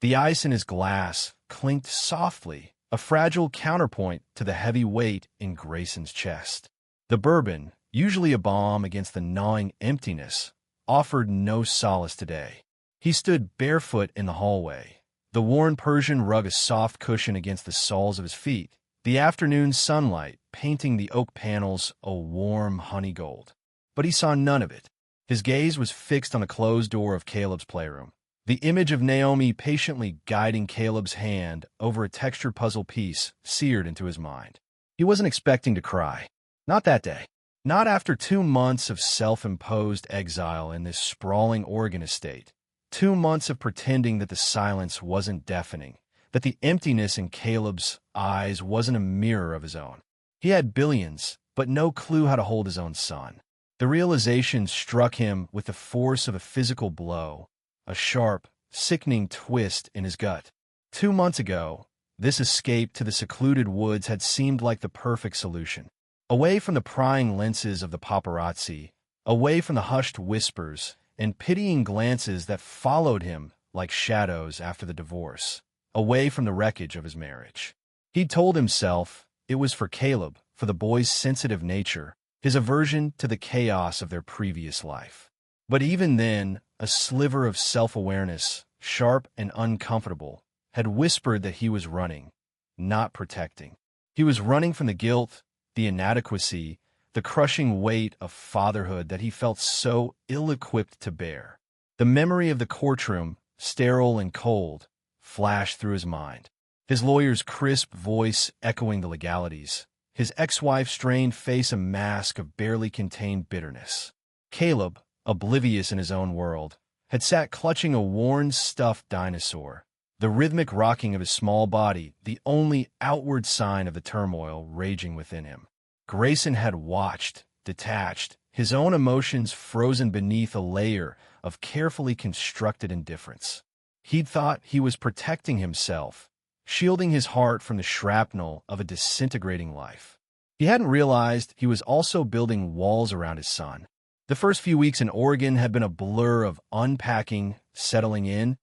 The ice in his glass clinked softly, a fragile counterpoint to the heavy weight in Grayson's chest. The bourbon, usually a balm against the gnawing emptiness, offered no solace today. He stood barefoot in the hallway, the worn Persian rug a soft cushion against the soles of his feet, the afternoon sunlight painting the oak panels a warm honey gold. But he saw none of it. His gaze was fixed on the closed door of Caleb's playroom, the image of Naomi patiently guiding Caleb's hand over a textured puzzle piece seared into his mind. He wasn't expecting to cry. Not that day. Not after 2 months of self-imposed exile in this sprawling Oregon estate. 2 months of pretending that the silence wasn't deafening, that the emptiness in Caleb's eyes wasn't a mirror of his own. He had billions, but no clue how to hold his own son. The realization struck him with the force of a physical blow, a sharp, sickening twist in his gut. 2 months ago, this escape to the secluded woods had seemed like the perfect solution. Away from the prying lenses of the paparazzi, away from the hushed whispers and pitying glances that followed him like shadows after the divorce, away from the wreckage of his marriage. He'd told himself it was for Caleb, for the boy's sensitive nature, his aversion to the chaos of their previous life. But even then, a sliver of self-awareness, sharp and uncomfortable, had whispered that he was running, not protecting. He was running from the guilt, the inadequacy, the crushing weight of fatherhood that he felt so ill-equipped to bear. The memory of the courtroom, sterile and cold, flashed through his mind. His lawyer's crisp voice echoing the legalities, his ex-wife's strained face a mask of barely contained bitterness. Caleb, oblivious in his own world, had sat clutching a worn, stuffed dinosaur, the rhythmic rocking of his small body the only outward sign of the turmoil raging within him. Grayson had watched, detached, his own emotions frozen beneath a layer of carefully constructed indifference. He'd thought he was protecting himself, shielding his heart from the shrapnel of a disintegrating life. He hadn't realized he was also building walls around his son. The first few weeks in Oregon had been a blur of unpacking, settling in,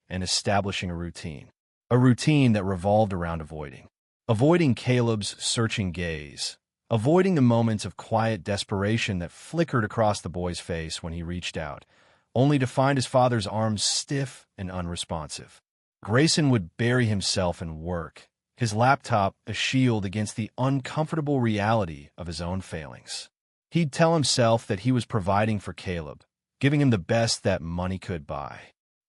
and establishing a routine that revolved around avoiding Caleb's searching gaze, avoiding the moments of quiet desperation that flickered across the boy's face when he reached out, only to find his father's arms stiff and unresponsive. Grayson would bury himself in work, his laptop a shield against the uncomfortable reality of his own failings. He'd tell himself that he was providing for Caleb, giving him the best that money could buy.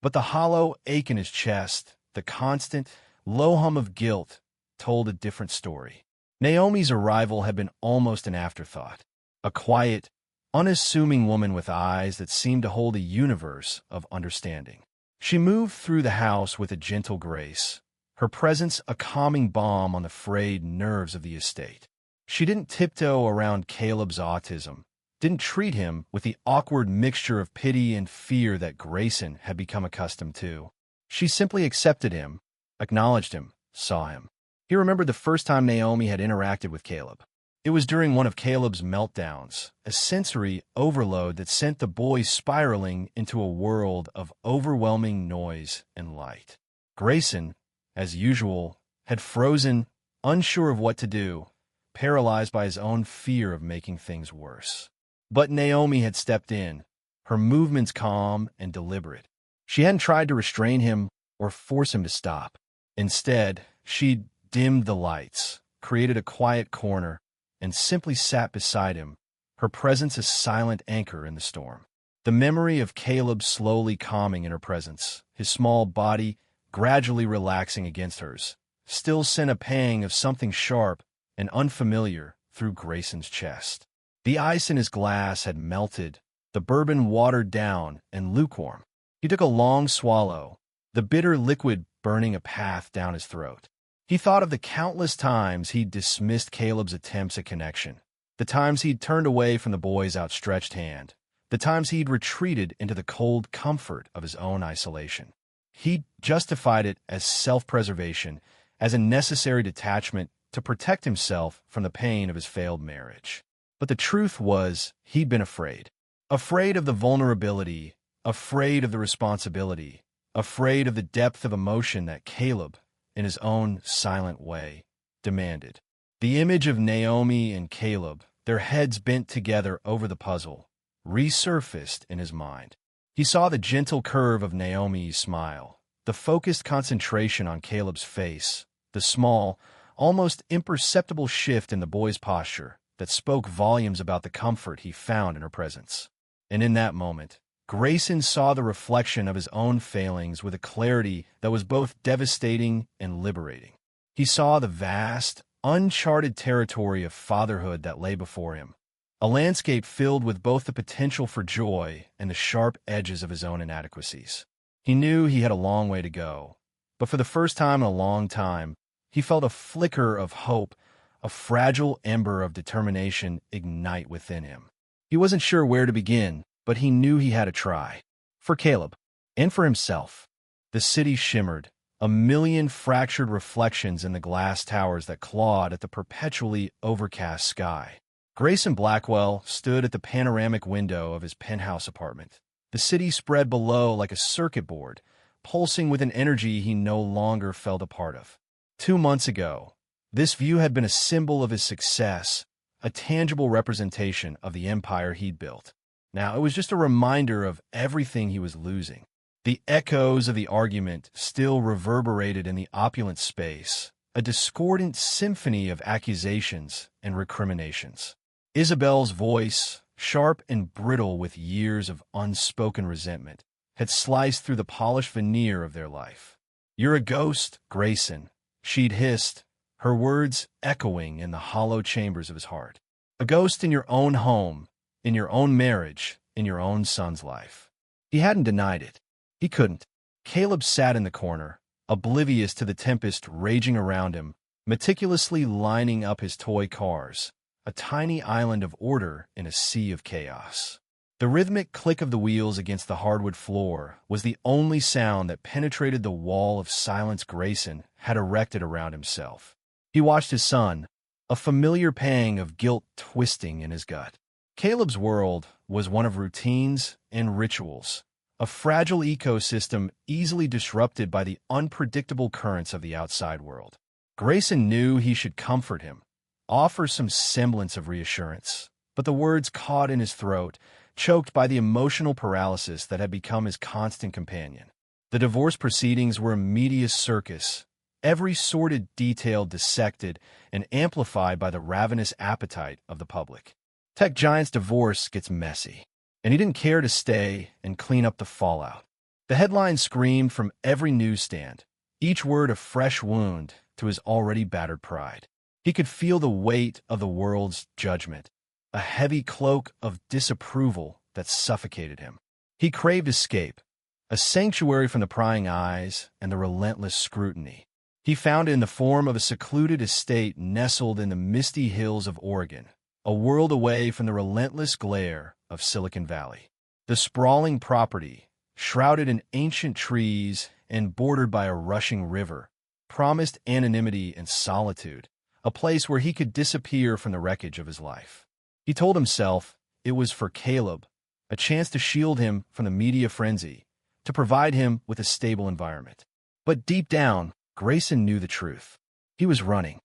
But the hollow ache in his chest, the constant, low hum of guilt, told a different story. Naomi's arrival had been almost an afterthought. A quiet, unassuming woman with eyes that seemed to hold a universe of understanding. She moved through the house with a gentle grace, her presence a calming balm on the frayed nerves of the estate. She didn't tiptoe around Caleb's autism, didn't treat him with the awkward mixture of pity and fear that Grayson had become accustomed to. She simply accepted him, acknowledged him, saw him. He remembered the first time Naomi had interacted with Caleb. It was during one of Caleb's meltdowns, a sensory overload that sent the boy spiraling into a world of overwhelming noise and light. Grayson, as usual, had frozen, unsure of what to do, paralyzed by his own fear of making things worse. But Naomi had stepped in, her movements calm and deliberate. She hadn't tried to restrain him or force him to stop. Instead, she'd dimmed the lights, created a quiet corner, and simply sat beside him, her presence a silent anchor in the storm. The memory of Caleb slowly calming in her presence, his small body gradually relaxing against hers, still sent a pang of something sharp and unfamiliar through Grayson's chest. The ice in his glass had melted, the bourbon watered down and lukewarm. He took a long swallow, the bitter liquid burning a path down his throat. He thought of the countless times he'd dismissed Caleb's attempts at connection, the times he'd turned away from the boy's outstretched hand, the times he'd retreated into the cold comfort of his own isolation. He'd justified it as self-preservation, as a necessary detachment to protect himself from the pain of his failed marriage. But the truth was, he'd been afraid. Afraid of the vulnerability, afraid of the responsibility, afraid of the depth of emotion that Caleb, in his own silent way, demanded. The image of Naomi and Caleb, their heads bent together over the puzzle, resurfaced in his mind. He saw the gentle curve of Naomi's smile, the focused concentration on Caleb's face, the small, almost imperceptible shift in the boy's posture that spoke volumes about the comfort he found in her presence. And in that moment, Grayson saw the reflection of his own failings with a clarity that was both devastating and liberating. He saw the vast, uncharted territory of fatherhood that lay before him, a landscape filled with both the potential for joy and the sharp edges of his own inadequacies. He knew he had a long way to go, but for the first time in a long time, he felt a flicker of hope, a fragile ember of determination ignite within him. He wasn't sure where to begin, but he knew he had to try. For Caleb, and for himself. The city shimmered, a million fractured reflections in the glass towers that clawed at the perpetually overcast sky. Grayson Blackwell stood at the panoramic window of his penthouse apartment. The city spread below like a circuit board, pulsing with an energy he no longer felt a part of. 2 months ago, this view had been a symbol of his success, a tangible representation of the empire he'd built. Now it was just a reminder of everything he was losing. The echoes of the argument still reverberated in the opulent space, a discordant symphony of accusations and recriminations. Isabel's voice, sharp and brittle with years of unspoken resentment, had sliced through the polished veneer of their life. "You're a ghost, Grayson," she'd hissed, her words echoing in the hollow chambers of his heart. "A ghost in your own home, in your own marriage, in your own son's life." He hadn't denied it. He couldn't. Caleb sat in the corner, oblivious to the tempest raging around him, meticulously lining up his toy cars, a tiny island of order in a sea of chaos. The rhythmic click of the wheels against the hardwood floor was the only sound that penetrated the wall of silence Grayson had erected around himself. He watched his son, a familiar pang of guilt twisting in his gut. Caleb's world was one of routines and rituals, a fragile ecosystem easily disrupted by the unpredictable currents of the outside world. Grayson knew he should comfort him, offer some semblance of reassurance, but the words caught in his throat, choked by the emotional paralysis that had become his constant companion. The divorce proceedings were a media's circus, every sordid detail dissected and amplified by the ravenous appetite of the public. Tech giant's divorce gets messy, and he didn't care to stay and clean up the fallout. The headlines screamed from every newsstand, each word a fresh wound to his already battered pride. He could feel the weight of the world's judgment, a heavy cloak of disapproval that suffocated him. He craved escape, a sanctuary from the prying eyes and the relentless scrutiny. He found it in the form of a secluded estate nestled in the misty hills of Oregon, a world away from the relentless glare of Silicon Valley. The sprawling property, shrouded in ancient trees and bordered by a rushing river, promised anonymity and solitude, a place where he could disappear from the wreckage of his life. He told himself it was for Caleb, a chance to shield him from the media frenzy, to provide him with a stable environment. But deep down, Grayson knew the truth. He was running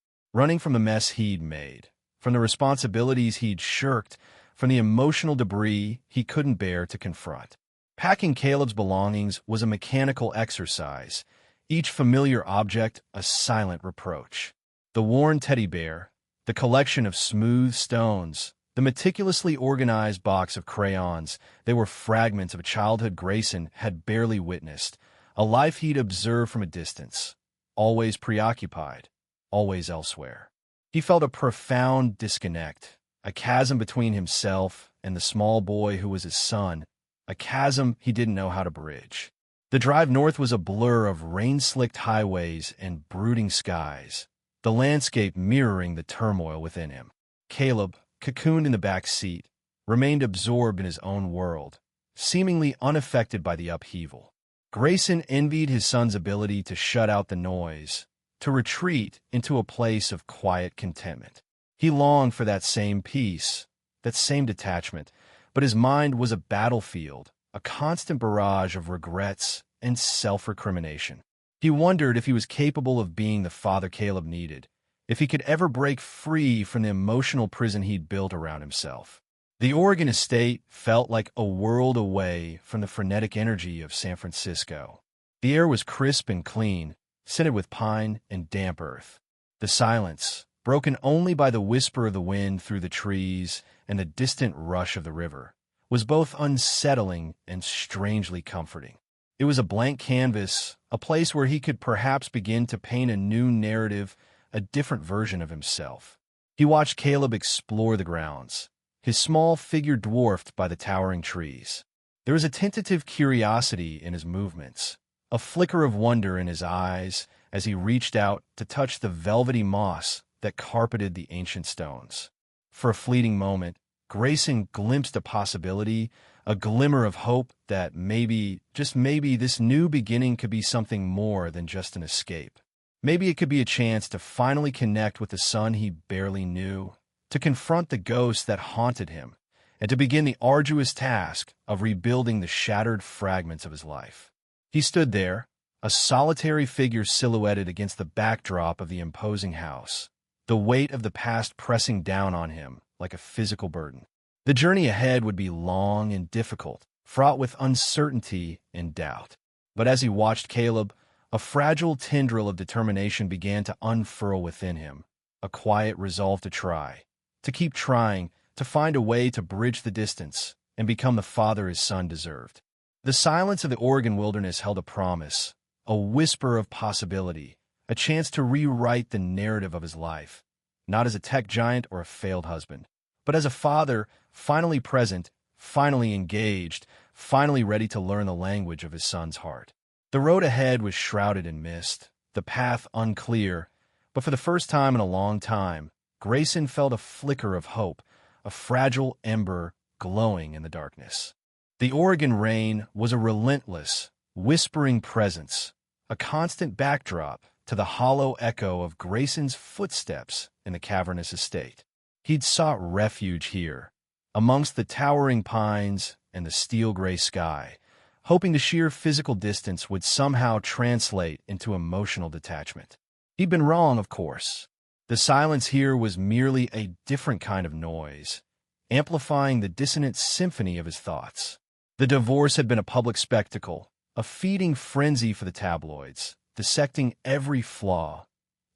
from the mess he'd made, from the responsibilities he'd shirked, from the emotional debris he couldn't bear to confront. Packing Caleb's belongings was a mechanical exercise, each familiar object a silent reproach. The worn teddy bear, the collection of smooth stones, the meticulously organized box of crayons, they were fragments of a childhood Grayson had barely witnessed, a life he'd observed from a distance, always preoccupied, always elsewhere. He felt a profound disconnect, a chasm between himself and the small boy who was his son, a chasm he didn't know how to bridge. The drive north was a blur of rain-slicked highways and brooding skies, the landscape mirroring the turmoil within him. Caleb, cocooned in the back seat, remained absorbed in his own world, seemingly unaffected by the upheaval. Grayson envied his son's ability to shut out the noise, to retreat into a place of quiet contentment. He longed for that same peace, that same detachment, but his mind was a battlefield, a constant barrage of regrets and self-recrimination. He wondered if he was capable of being the father Caleb needed, if he could ever break free from the emotional prison he'd built around himself. The Oregon estate felt like a world away from the frenetic energy of San Francisco. The air was crisp and clean, scented with pine and damp earth. The silence, broken only by the whisper of the wind through the trees and the distant rush of the river, was both unsettling and strangely comforting. It was a blank canvas, a place where he could perhaps begin to paint a new narrative, a different version of himself. He watched Caleb explore the grounds, his small figure dwarfed by the towering trees. There was a tentative curiosity in his movements, a flicker of wonder in his eyes as he reached out to touch the velvety moss that carpeted the ancient stones. For a fleeting moment, Grayson glimpsed a possibility, a glimmer of hope that maybe, just maybe, this new beginning could be something more than just an escape. Maybe it could be a chance to finally connect with the son he barely knew, to confront the ghosts that haunted him, and to begin the arduous task of rebuilding the shattered fragments of his life. He stood there, a solitary figure silhouetted against the backdrop of the imposing house, the weight of the past pressing down on him like a physical burden. The journey ahead would be long and difficult, fraught with uncertainty and doubt. But as he watched Caleb, a fragile tendril of determination began to unfurl within him, a quiet resolve to try, to keep trying, to find a way to bridge the distance and become the father his son deserved. The silence of the Oregon wilderness held a promise, a whisper of possibility, a chance to rewrite the narrative of his life, not as a tech giant or a failed husband, but as a father finally present, finally engaged, finally ready to learn the language of his son's heart. The road ahead was shrouded in mist, the path unclear, but for the first time in a long time, Grayson felt a flicker of hope, a fragile ember glowing in the darkness. The Oregon rain was a relentless, whispering presence, a constant backdrop to the hollow echo of Grayson's footsteps in the cavernous estate. He'd sought refuge here, amongst the towering pines and the steel-gray sky, hoping the sheer physical distance would somehow translate into emotional detachment. He'd been wrong, of course. The silence here was merely a different kind of noise, amplifying the dissonant symphony of his thoughts. The divorce had been a public spectacle, a feeding frenzy for the tabloids, dissecting every flaw,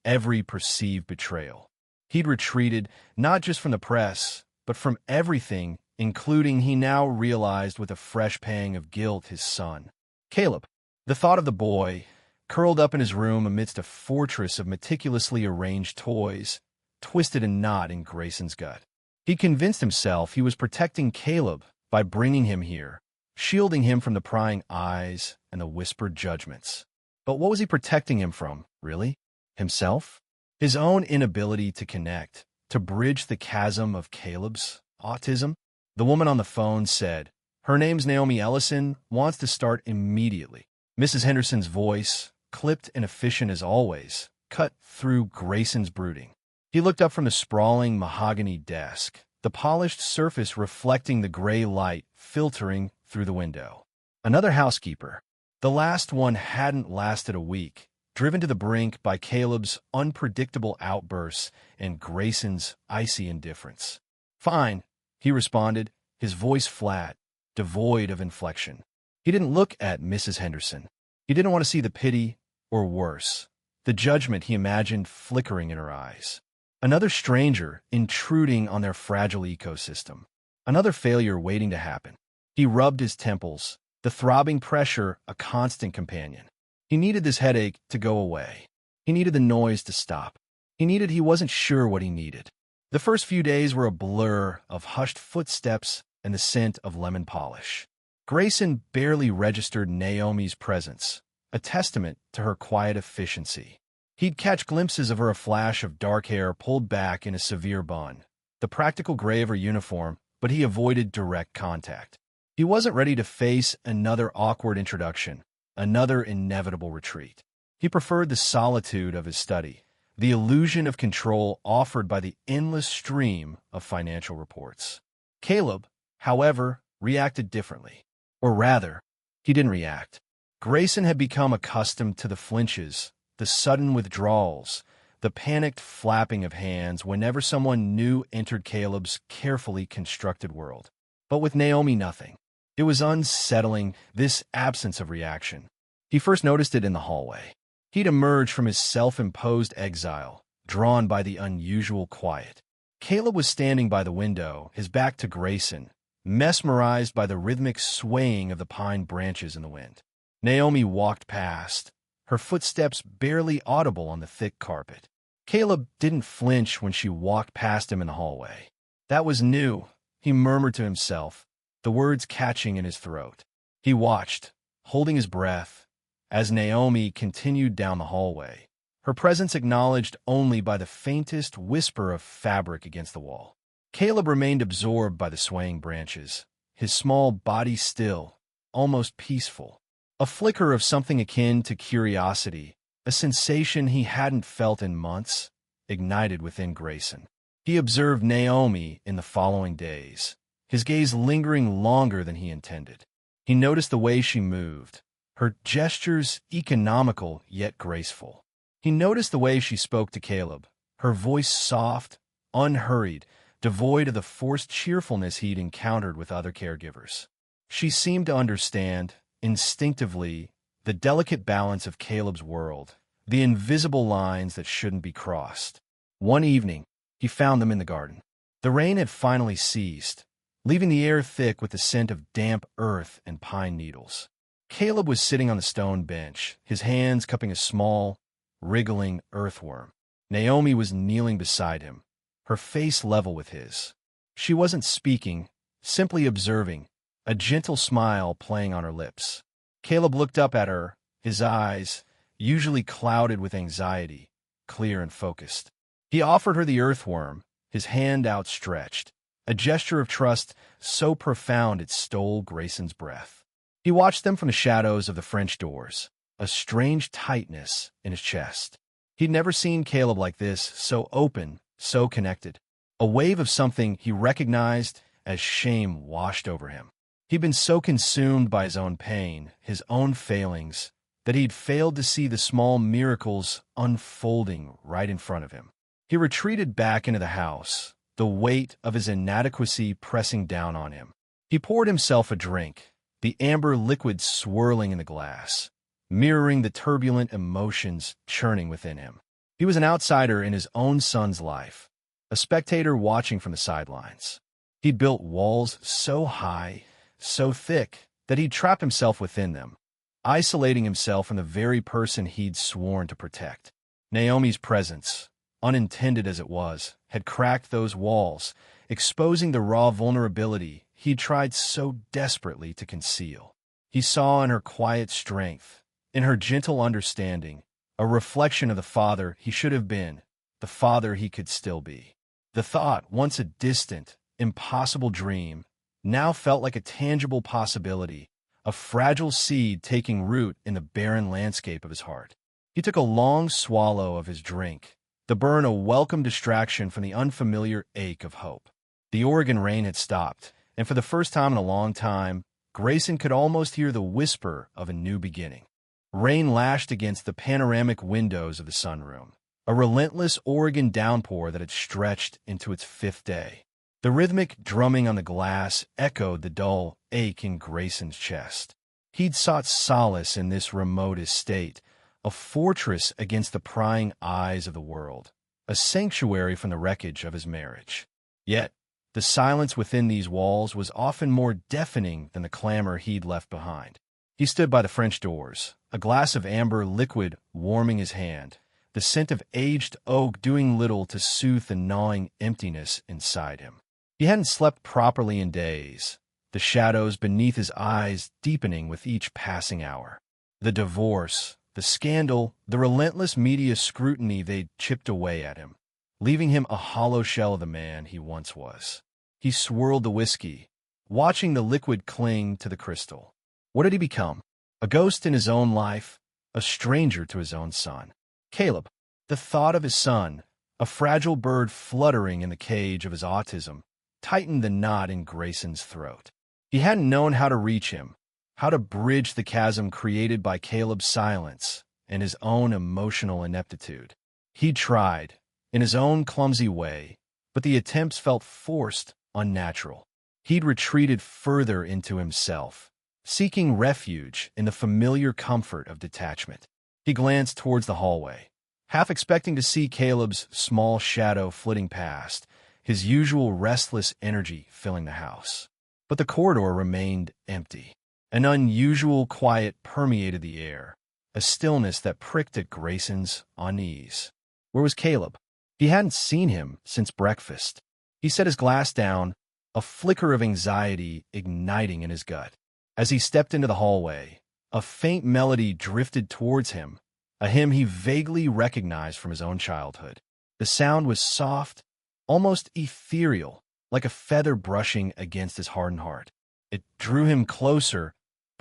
every perceived betrayal. He'd retreated not just from the press, but from everything, including, he now realized with a fresh pang of guilt, his son. Caleb. The thought of the boy, curled up in his room amidst a fortress of meticulously arranged toys, twisted a knot in Grayson's gut. He convinced himself he was protecting Caleb by bringing him here, shielding him from the prying eyes and the whispered judgments. But what was he protecting him from, really? Himself? His own inability to connect, to bridge the chasm of Caleb's autism? The woman on the phone said, "Her name's Naomi Ellison, wants to start immediately." Mrs. Henderson's voice, clipped and efficient as always, cut through Grayson's brooding. He looked up from the sprawling mahogany desk, the polished surface reflecting the gray light filtering through the window. Another housekeeper. The last one hadn't lasted a week, driven to the brink by Caleb's unpredictable outbursts and Grayson's icy indifference. "Fine," he responded, his voice flat, devoid of inflection. He didn't look at Mrs. Henderson. He didn't want to see the pity, or worse, the judgment he imagined flickering in her eyes. Another stranger intruding on their fragile ecosystem. Another failure waiting to happen. He rubbed his temples, the throbbing pressure a constant companion. He needed this headache to go away. He needed the noise to stop. He wasn't sure what he needed. The first few days were a blur of hushed footsteps and the scent of lemon polish. Grayson barely registered Naomi's presence, a testament to her quiet efficiency. He'd catch glimpses of her, a flash of dark hair pulled back in a severe bun, the practical gray of her uniform, but he avoided direct contact. He wasn't ready to face another awkward introduction, another inevitable retreat. He preferred the solitude of his study, the illusion of control offered by the endless stream of financial reports. Caleb, however, reacted differently. Or rather, he didn't react. Grayson had become accustomed to the flinches, the sudden withdrawals, the panicked flapping of hands whenever someone new entered Caleb's carefully constructed world. But with Naomi, nothing. It was unsettling, this absence of reaction. He first noticed it in the hallway. He'd emerged from his self-imposed exile, drawn by the unusual quiet. Caleb was standing by the window, his back to Grayson, mesmerized by the rhythmic swaying of the pine branches in the wind. Naomi walked past, her footsteps barely audible on the thick carpet. Caleb didn't flinch when she walked past him in the hallway. That was new, he murmured to himself, the words catching in his throat. He watched, holding his breath, as Naomi continued down the hallway, her presence acknowledged only by the faintest whisper of fabric against the wall. Caleb remained absorbed by the swaying branches, his small body still, almost peaceful. A flicker of something akin to curiosity, a sensation he hadn't felt in months, ignited within Grayson. He observed Naomi in the following days, his gaze lingering longer than he intended. He noticed the way she moved, her gestures economical yet graceful. He noticed the way she spoke to Caleb, her voice soft, unhurried, devoid of the forced cheerfulness he'd encountered with other caregivers. She seemed to understand, instinctively, the delicate balance of Caleb's world, the invisible lines that shouldn't be crossed. One evening, he found them in the garden. The rain had finally ceased, leaving the air thick with the scent of damp earth and pine needles. Caleb was sitting on the stone bench, his hands cupping a small, wriggling earthworm. Naomi was kneeling beside him, her face level with his. She wasn't speaking, simply observing, a gentle smile playing on her lips. Caleb looked up at her, his eyes, usually clouded with anxiety, clear and focused. He offered her the earthworm, his hand outstretched, a gesture of trust so profound it stole Grayson's breath. He watched them from the shadows of the French doors, a strange tightness in his chest. He'd never seen Caleb like this, so open, so connected. A wave of something he recognized as shame washed over him. He'd been so consumed by his own pain, his own failings, that he'd failed to see the small miracles unfolding right in front of him. He retreated back into the house, the weight of his inadequacy pressing down on him. He poured himself a drink, the amber liquid swirling in the glass, mirroring the turbulent emotions churning within him. He was an outsider in his own son's life, a spectator watching from the sidelines. He'd built walls so high, so thick, that he'd trapped himself within them, isolating himself from the very person he'd sworn to protect. Naomi's presence, unintended as it was, had cracked those walls, exposing the raw vulnerability he'd tried so desperately to conceal. He saw in her quiet strength, in her gentle understanding, a reflection of the father he should have been, the father he could still be. The thought, once a distant, impossible dream, now felt like a tangible possibility, a fragile seed taking root in the barren landscape of his heart. He took a long swallow of his drink, the burn a welcome distraction from the unfamiliar ache of hope. The Oregon rain had stopped, and for the first time in a long time, Grayson could almost hear the whisper of a new beginning. Rain lashed against the panoramic windows of the sunroom, a relentless Oregon downpour that had stretched into its fifth day. The rhythmic drumming on the glass echoed the dull ache in Grayson's chest. He'd sought solace in this remote estate, a fortress against the prying eyes of the world, a sanctuary from the wreckage of his marriage. Yet, the silence within these walls was often more deafening than the clamor he'd left behind. He stood by the French doors, a glass of amber liquid warming his hand, the scent of aged oak doing little to soothe the gnawing emptiness inside him. He hadn't slept properly in days, the shadows beneath his eyes deepening with each passing hour. The divorce, the scandal, the relentless media scrutiny they'd chipped away at him, leaving him a hollow shell of the man he once was. He swirled the whiskey, watching the liquid cling to the crystal. What had he become? A ghost in his own life, a stranger to his own son. Caleb, the thought of his son, a fragile bird fluttering in the cage of his autism, tightened the knot in Grayson's throat. He hadn't known how to reach him, how to bridge the chasm created by Caleb's silence and his own emotional ineptitude. He tried, in his own clumsy way, but the attempts felt forced, unnatural. He'd retreated further into himself, seeking refuge in the familiar comfort of detachment. He glanced towards the hallway, half expecting to see Caleb's small shadow flitting past, his usual restless energy filling the house. But the corridor remained empty. An unusual quiet permeated the air, a stillness that pricked at Grayson's unease. Where was Caleb? He hadn't seen him since breakfast. He set his glass down, a flicker of anxiety igniting in his gut. As he stepped into the hallway, a faint melody drifted towards him, a hymn he vaguely recognized from his own childhood. The sound was soft, almost ethereal, like a feather brushing against his hardened heart. It drew him closer,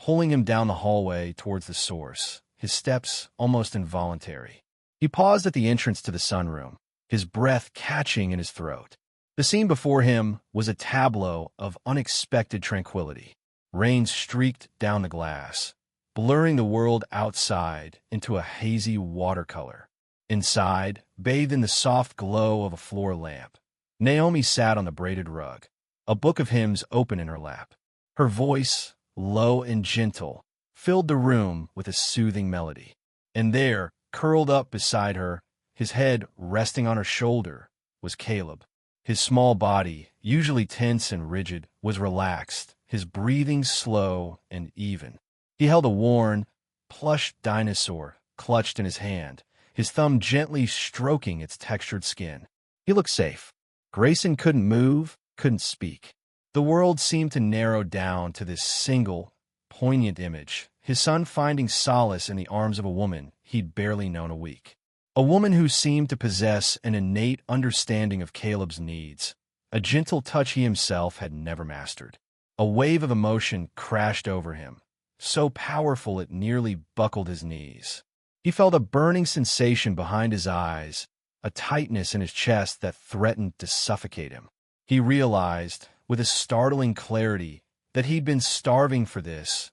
pulling him down the hallway towards the source, his steps almost involuntary. He paused at the entrance to the sunroom, his breath catching in his throat. The scene before him was a tableau of unexpected tranquility. Rain streaked down the glass, blurring the world outside into a hazy watercolor. Inside, bathed in the soft glow of a floor lamp, Naomi sat on the braided rug, a book of hymns open in her lap. Her voice, low and gentle, filled the room with a soothing melody. And there, curled up beside her, his head resting on her shoulder, was Caleb. His small body, usually tense and rigid, was relaxed, his breathing slow and even. He held a worn, plush dinosaur clutched in his hand, his thumb gently stroking its textured skin. He looked safe. Grayson couldn't move, couldn't speak. The world seemed to narrow down to this single, poignant image, his son finding solace in the arms of a woman he'd barely known a week. A woman who seemed to possess an innate understanding of Caleb's needs, a gentle touch he himself had never mastered. A wave of emotion crashed over him, so powerful it nearly buckled his knees. He felt a burning sensation behind his eyes, a tightness in his chest that threatened to suffocate him. He realized, with a startling clarity, that he'd been starving for this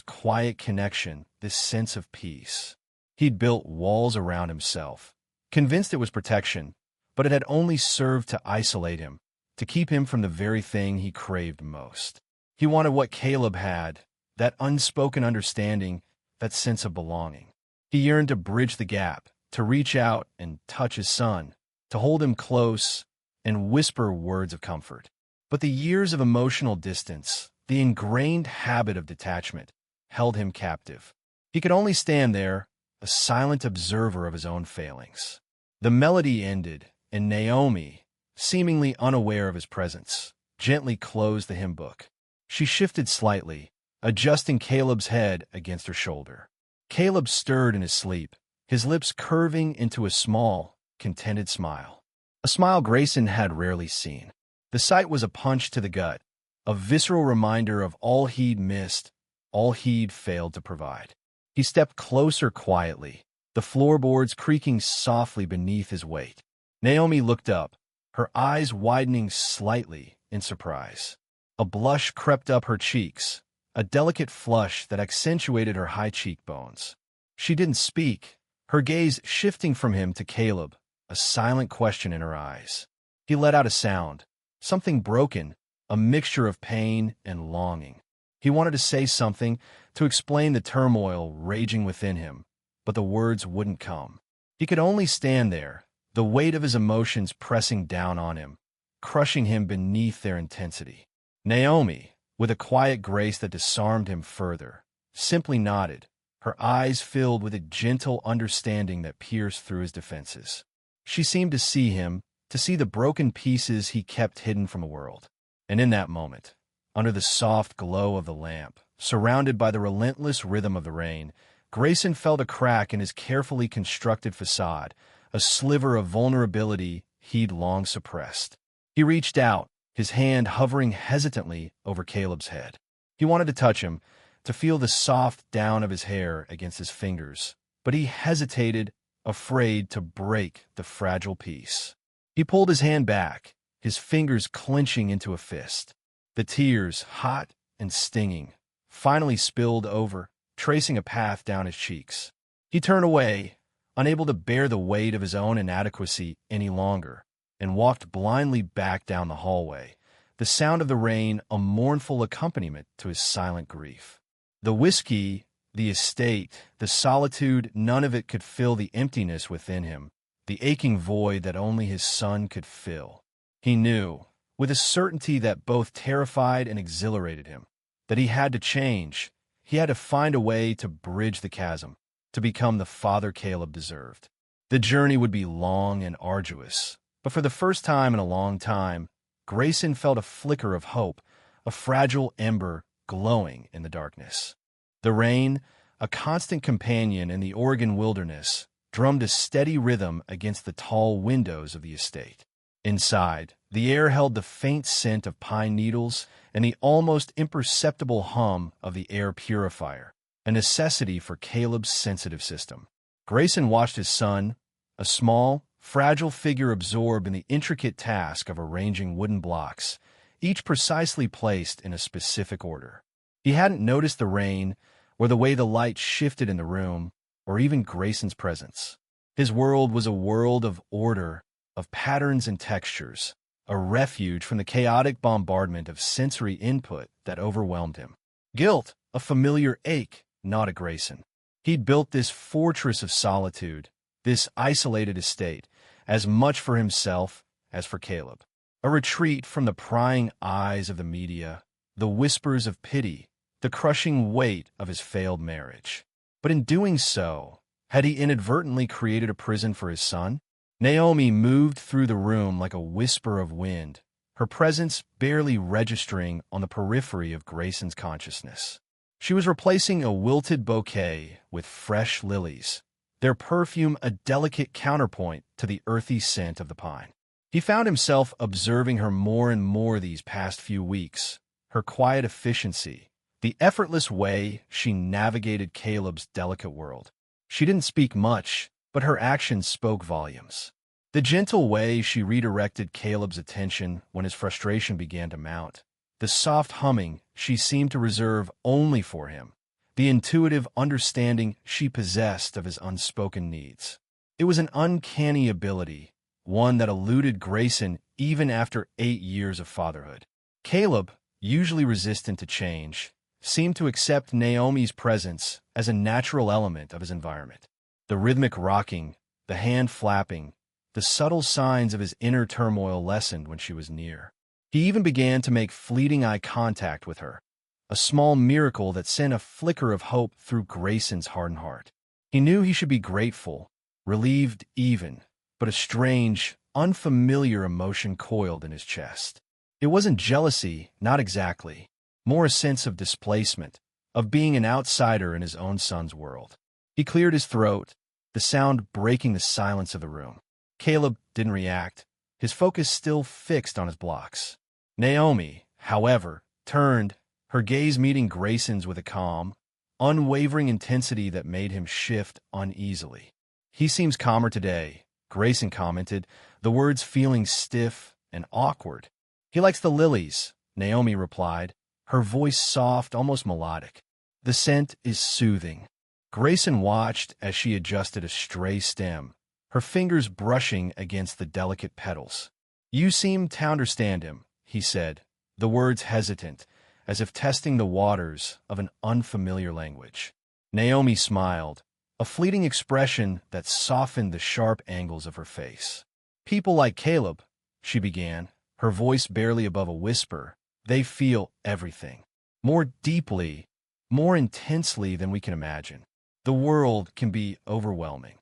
quiet connection, this sense of peace. He'd built walls around himself, convinced it was protection, but it had only served to isolate him, to keep him from the very thing he craved most. He wanted what Caleb had, that unspoken understanding, that sense of belonging. He yearned to bridge the gap, to reach out and touch his son, to hold him close and whisper words of comfort. But the years of emotional distance, the ingrained habit of detachment, held him captive. He could only stand there, a silent observer of his own failings. The melody ended, and Naomi, seemingly unaware of his presence, gently closed the hymn book. She shifted slightly, adjusting Caleb's head against her shoulder. Caleb stirred in his sleep, his lips curving into a small, contented smile. A smile Grayson had rarely seen. The sight was a punch to the gut, a visceral reminder of all he'd missed, all he'd failed to provide. He stepped closer quietly, the floorboards creaking softly beneath his weight. Naomi looked up, her eyes widening slightly in surprise. A blush crept up her cheeks, a delicate flush that accentuated her high cheekbones. She didn't speak, her gaze shifting from him to Caleb, a silent question in her eyes. He let out a sound, something broken, a mixture of pain and longing. He wanted to say something, to explain the turmoil raging within him, but the words wouldn't come. He could only stand there, the weight of his emotions pressing down on him, crushing him beneath their intensity. Naomi, with a quiet grace that disarmed him further, simply nodded, her eyes filled with a gentle understanding that pierced through his defenses. She seemed to see him, to see the broken pieces he kept hidden from the world. And in that moment, under the soft glow of the lamp, surrounded by the relentless rhythm of the rain, Grayson felt a crack in his carefully constructed facade, a sliver of vulnerability he'd long suppressed. He reached out, his hand hovering hesitantly over Caleb's head. He wanted to touch him, to feel the soft down of his hair against his fingers, but he hesitated, afraid to break the fragile peace. He pulled his hand back, his fingers clenching into a fist. The tears, hot and stinging, finally spilled over, tracing a path down his cheeks. He turned away, unable to bear the weight of his own inadequacy any longer, and walked blindly back down the hallway, the sound of the rain a mournful accompaniment to his silent grief. The whiskey, the estate, the solitude, none of it could fill the emptiness within him, the aching void that only his son could fill. He knew, with a certainty that both terrified and exhilarated him, that he had to change. He had to find a way to bridge the chasm, to become the father Caleb deserved. The journey would be long and arduous, but for the first time in a long time, Grayson felt a flicker of hope, a fragile ember glowing in the darkness. The rain, a constant companion in the Oregon wilderness, drummed a steady rhythm against the tall windows of the estate. Inside, the air held the faint scent of pine needles and the almost imperceptible hum of the air purifier, a necessity for Caleb's sensitive system. Grayson watched his son, a small, fragile figure absorbed in the intricate task of arranging wooden blocks, each precisely placed in a specific order. He hadn't noticed the rain, or the way the light shifted in the room, or even Grayson's presence. His world was a world of order, of patterns and textures, a refuge from the chaotic bombardment of sensory input that overwhelmed him. Guilt, a familiar ache, gnawed at Grayson. He'd built this fortress of solitude, this isolated estate, as much for himself as for Caleb. A retreat from the prying eyes of the media, the whispers of pity, the crushing weight of his failed marriage. But in doing so, had he inadvertently created a prison for his son? Naomi moved through the room like a whisper of wind, her presence barely registering on the periphery of Grayson's consciousness. She was replacing a wilted bouquet with fresh lilies, their perfume a delicate counterpoint to the earthy scent of the pine. He found himself observing her more and more these past few weeks, her quiet efficiency, the effortless way she navigated Caleb's delicate world. She didn't speak much, but her actions spoke volumes. The gentle way she redirected Caleb's attention when his frustration began to mount, the soft humming she seemed to reserve only for him, the intuitive understanding she possessed of his unspoken needs. It was an uncanny ability, one that eluded Grayson even after 8 years of fatherhood. Caleb, usually resistant to change, seemed to accept Naomi's presence as a natural element of his environment. The rhythmic rocking, the hand flapping, the subtle signs of his inner turmoil lessened when she was near. He even began to make fleeting eye contact with her, a small miracle that sent a flicker of hope through Grayson's hardened heart. He knew he should be grateful, relieved even, but a strange, unfamiliar emotion coiled in his chest. It wasn't jealousy, not exactly, more a sense of displacement, of being an outsider in his own son's world. He cleared his throat, the sound breaking the silence of the room. Caleb didn't react, his focus still fixed on his blocks. Naomi, however, turned, her gaze meeting Grayson's with a calm, unwavering intensity that made him shift uneasily. "He seems calmer today," Grayson commented, the words feeling stiff and awkward. "He likes the lilies," Naomi replied, her voice soft, almost melodic. "The scent is soothing." Grayson watched as she adjusted a stray stem, her fingers brushing against the delicate petals. "You seem to understand him," he said, the words hesitant, as if testing the waters of an unfamiliar language. Naomi smiled, a fleeting expression that softened the sharp angles of her face. "People like Caleb," she began, her voice barely above a whisper, "they feel everything. More deeply, more intensely than we can imagine. The world can be overwhelming."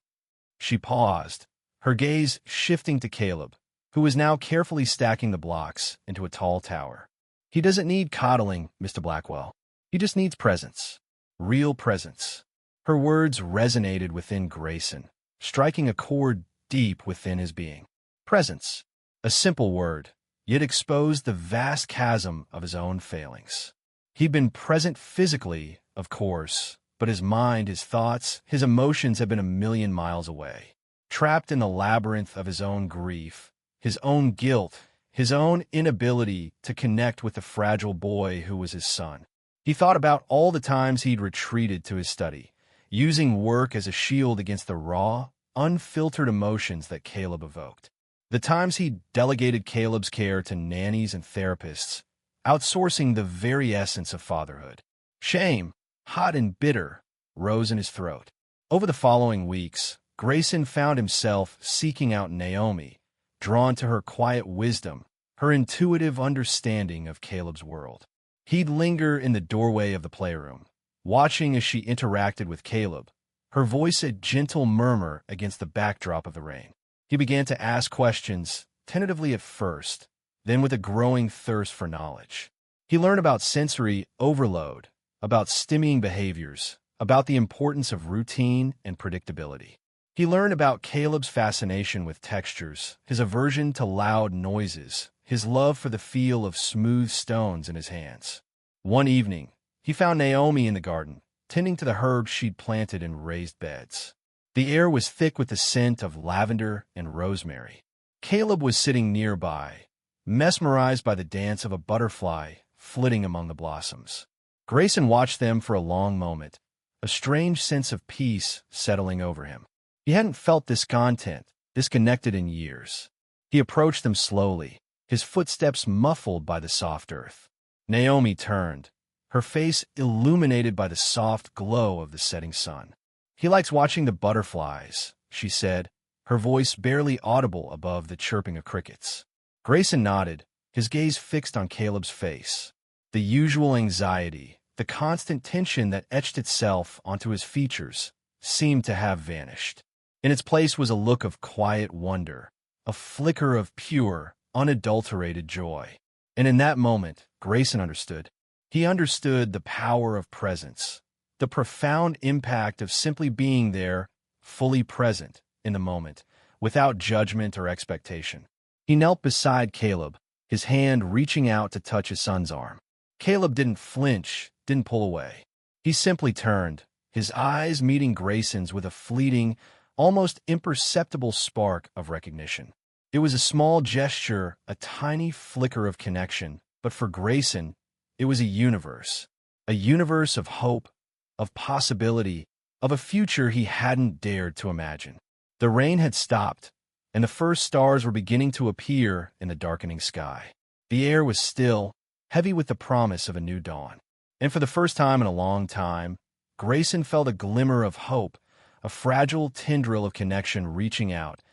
She paused, her gaze shifting to Caleb, who was now carefully stacking the blocks into a tall tower. "He doesn't need coddling, Mr. Blackwell. He just needs presence. Real presence." Her words resonated within Grayson, striking a chord deep within his being. Presence. A simple word, yet exposed the vast chasm of his own failings. He'd been present physically, of course, but his mind, his thoughts, his emotions had been a million miles away, trapped in the labyrinth of his own grief, his own guilt, his own inability to connect with the fragile boy who was his son. He thought about all the times he'd retreated to his study, using work as a shield against the raw, unfiltered emotions that Caleb evoked. The times he delegated Caleb's care to nannies and therapists, outsourcing the very essence of fatherhood. Shame, hot and bitter, rose in his throat. Over the following weeks, Grayson found himself seeking out Naomi, drawn to her quiet wisdom, her intuitive understanding of Caleb's world. He'd linger in the doorway of the playroom, watching as she interacted with Caleb, her voice a gentle murmur against the backdrop of the rain. He began to ask questions, tentatively at first, then with a growing thirst for knowledge. He learned about sensory overload, about stimming behaviors, about the importance of routine and predictability. He learned about Caleb's fascination with textures, his aversion to loud noises, his love for the feel of smooth stones in his hands. One evening, he found Naomi in the garden, tending to the herbs she'd planted in raised beds. The air was thick with the scent of lavender and rosemary. Caleb was sitting nearby, mesmerized by the dance of a butterfly flitting among the blossoms. Grayson watched them for a long moment, a strange sense of peace settling over him. He hadn't felt disconnected in years. He approached them slowly, his footsteps muffled by the soft earth. Naomi turned, her face illuminated by the soft glow of the setting sun. "He likes watching the butterflies," she said, her voice barely audible above the chirping of crickets. Grayson nodded, his gaze fixed on Caleb's face. The usual anxiety, the constant tension that etched itself onto his features, seemed to have vanished. In its place was a look of quiet wonder, a flicker of pure, unadulterated joy. And in that moment, Grayson understood. He understood the power of presence, the profound impact of simply being there, fully present in the moment, without judgment or expectation. He knelt beside Caleb, his hand reaching out to touch his son's arm. Caleb didn't flinch, didn't pull away. He simply turned, his eyes meeting Grayson's with a fleeting, almost imperceptible spark of recognition. It was a small gesture, a tiny flicker of connection, but for Grayson, it was a universe of hope, of possibility, of a future he hadn't dared to imagine. The rain had stopped, and the first stars were beginning to appear in the darkening sky. The air was still, heavy with the promise of a new dawn. And for the first time in a long time, Grayson felt a glimmer of hope, a fragile tendril of connection reaching out,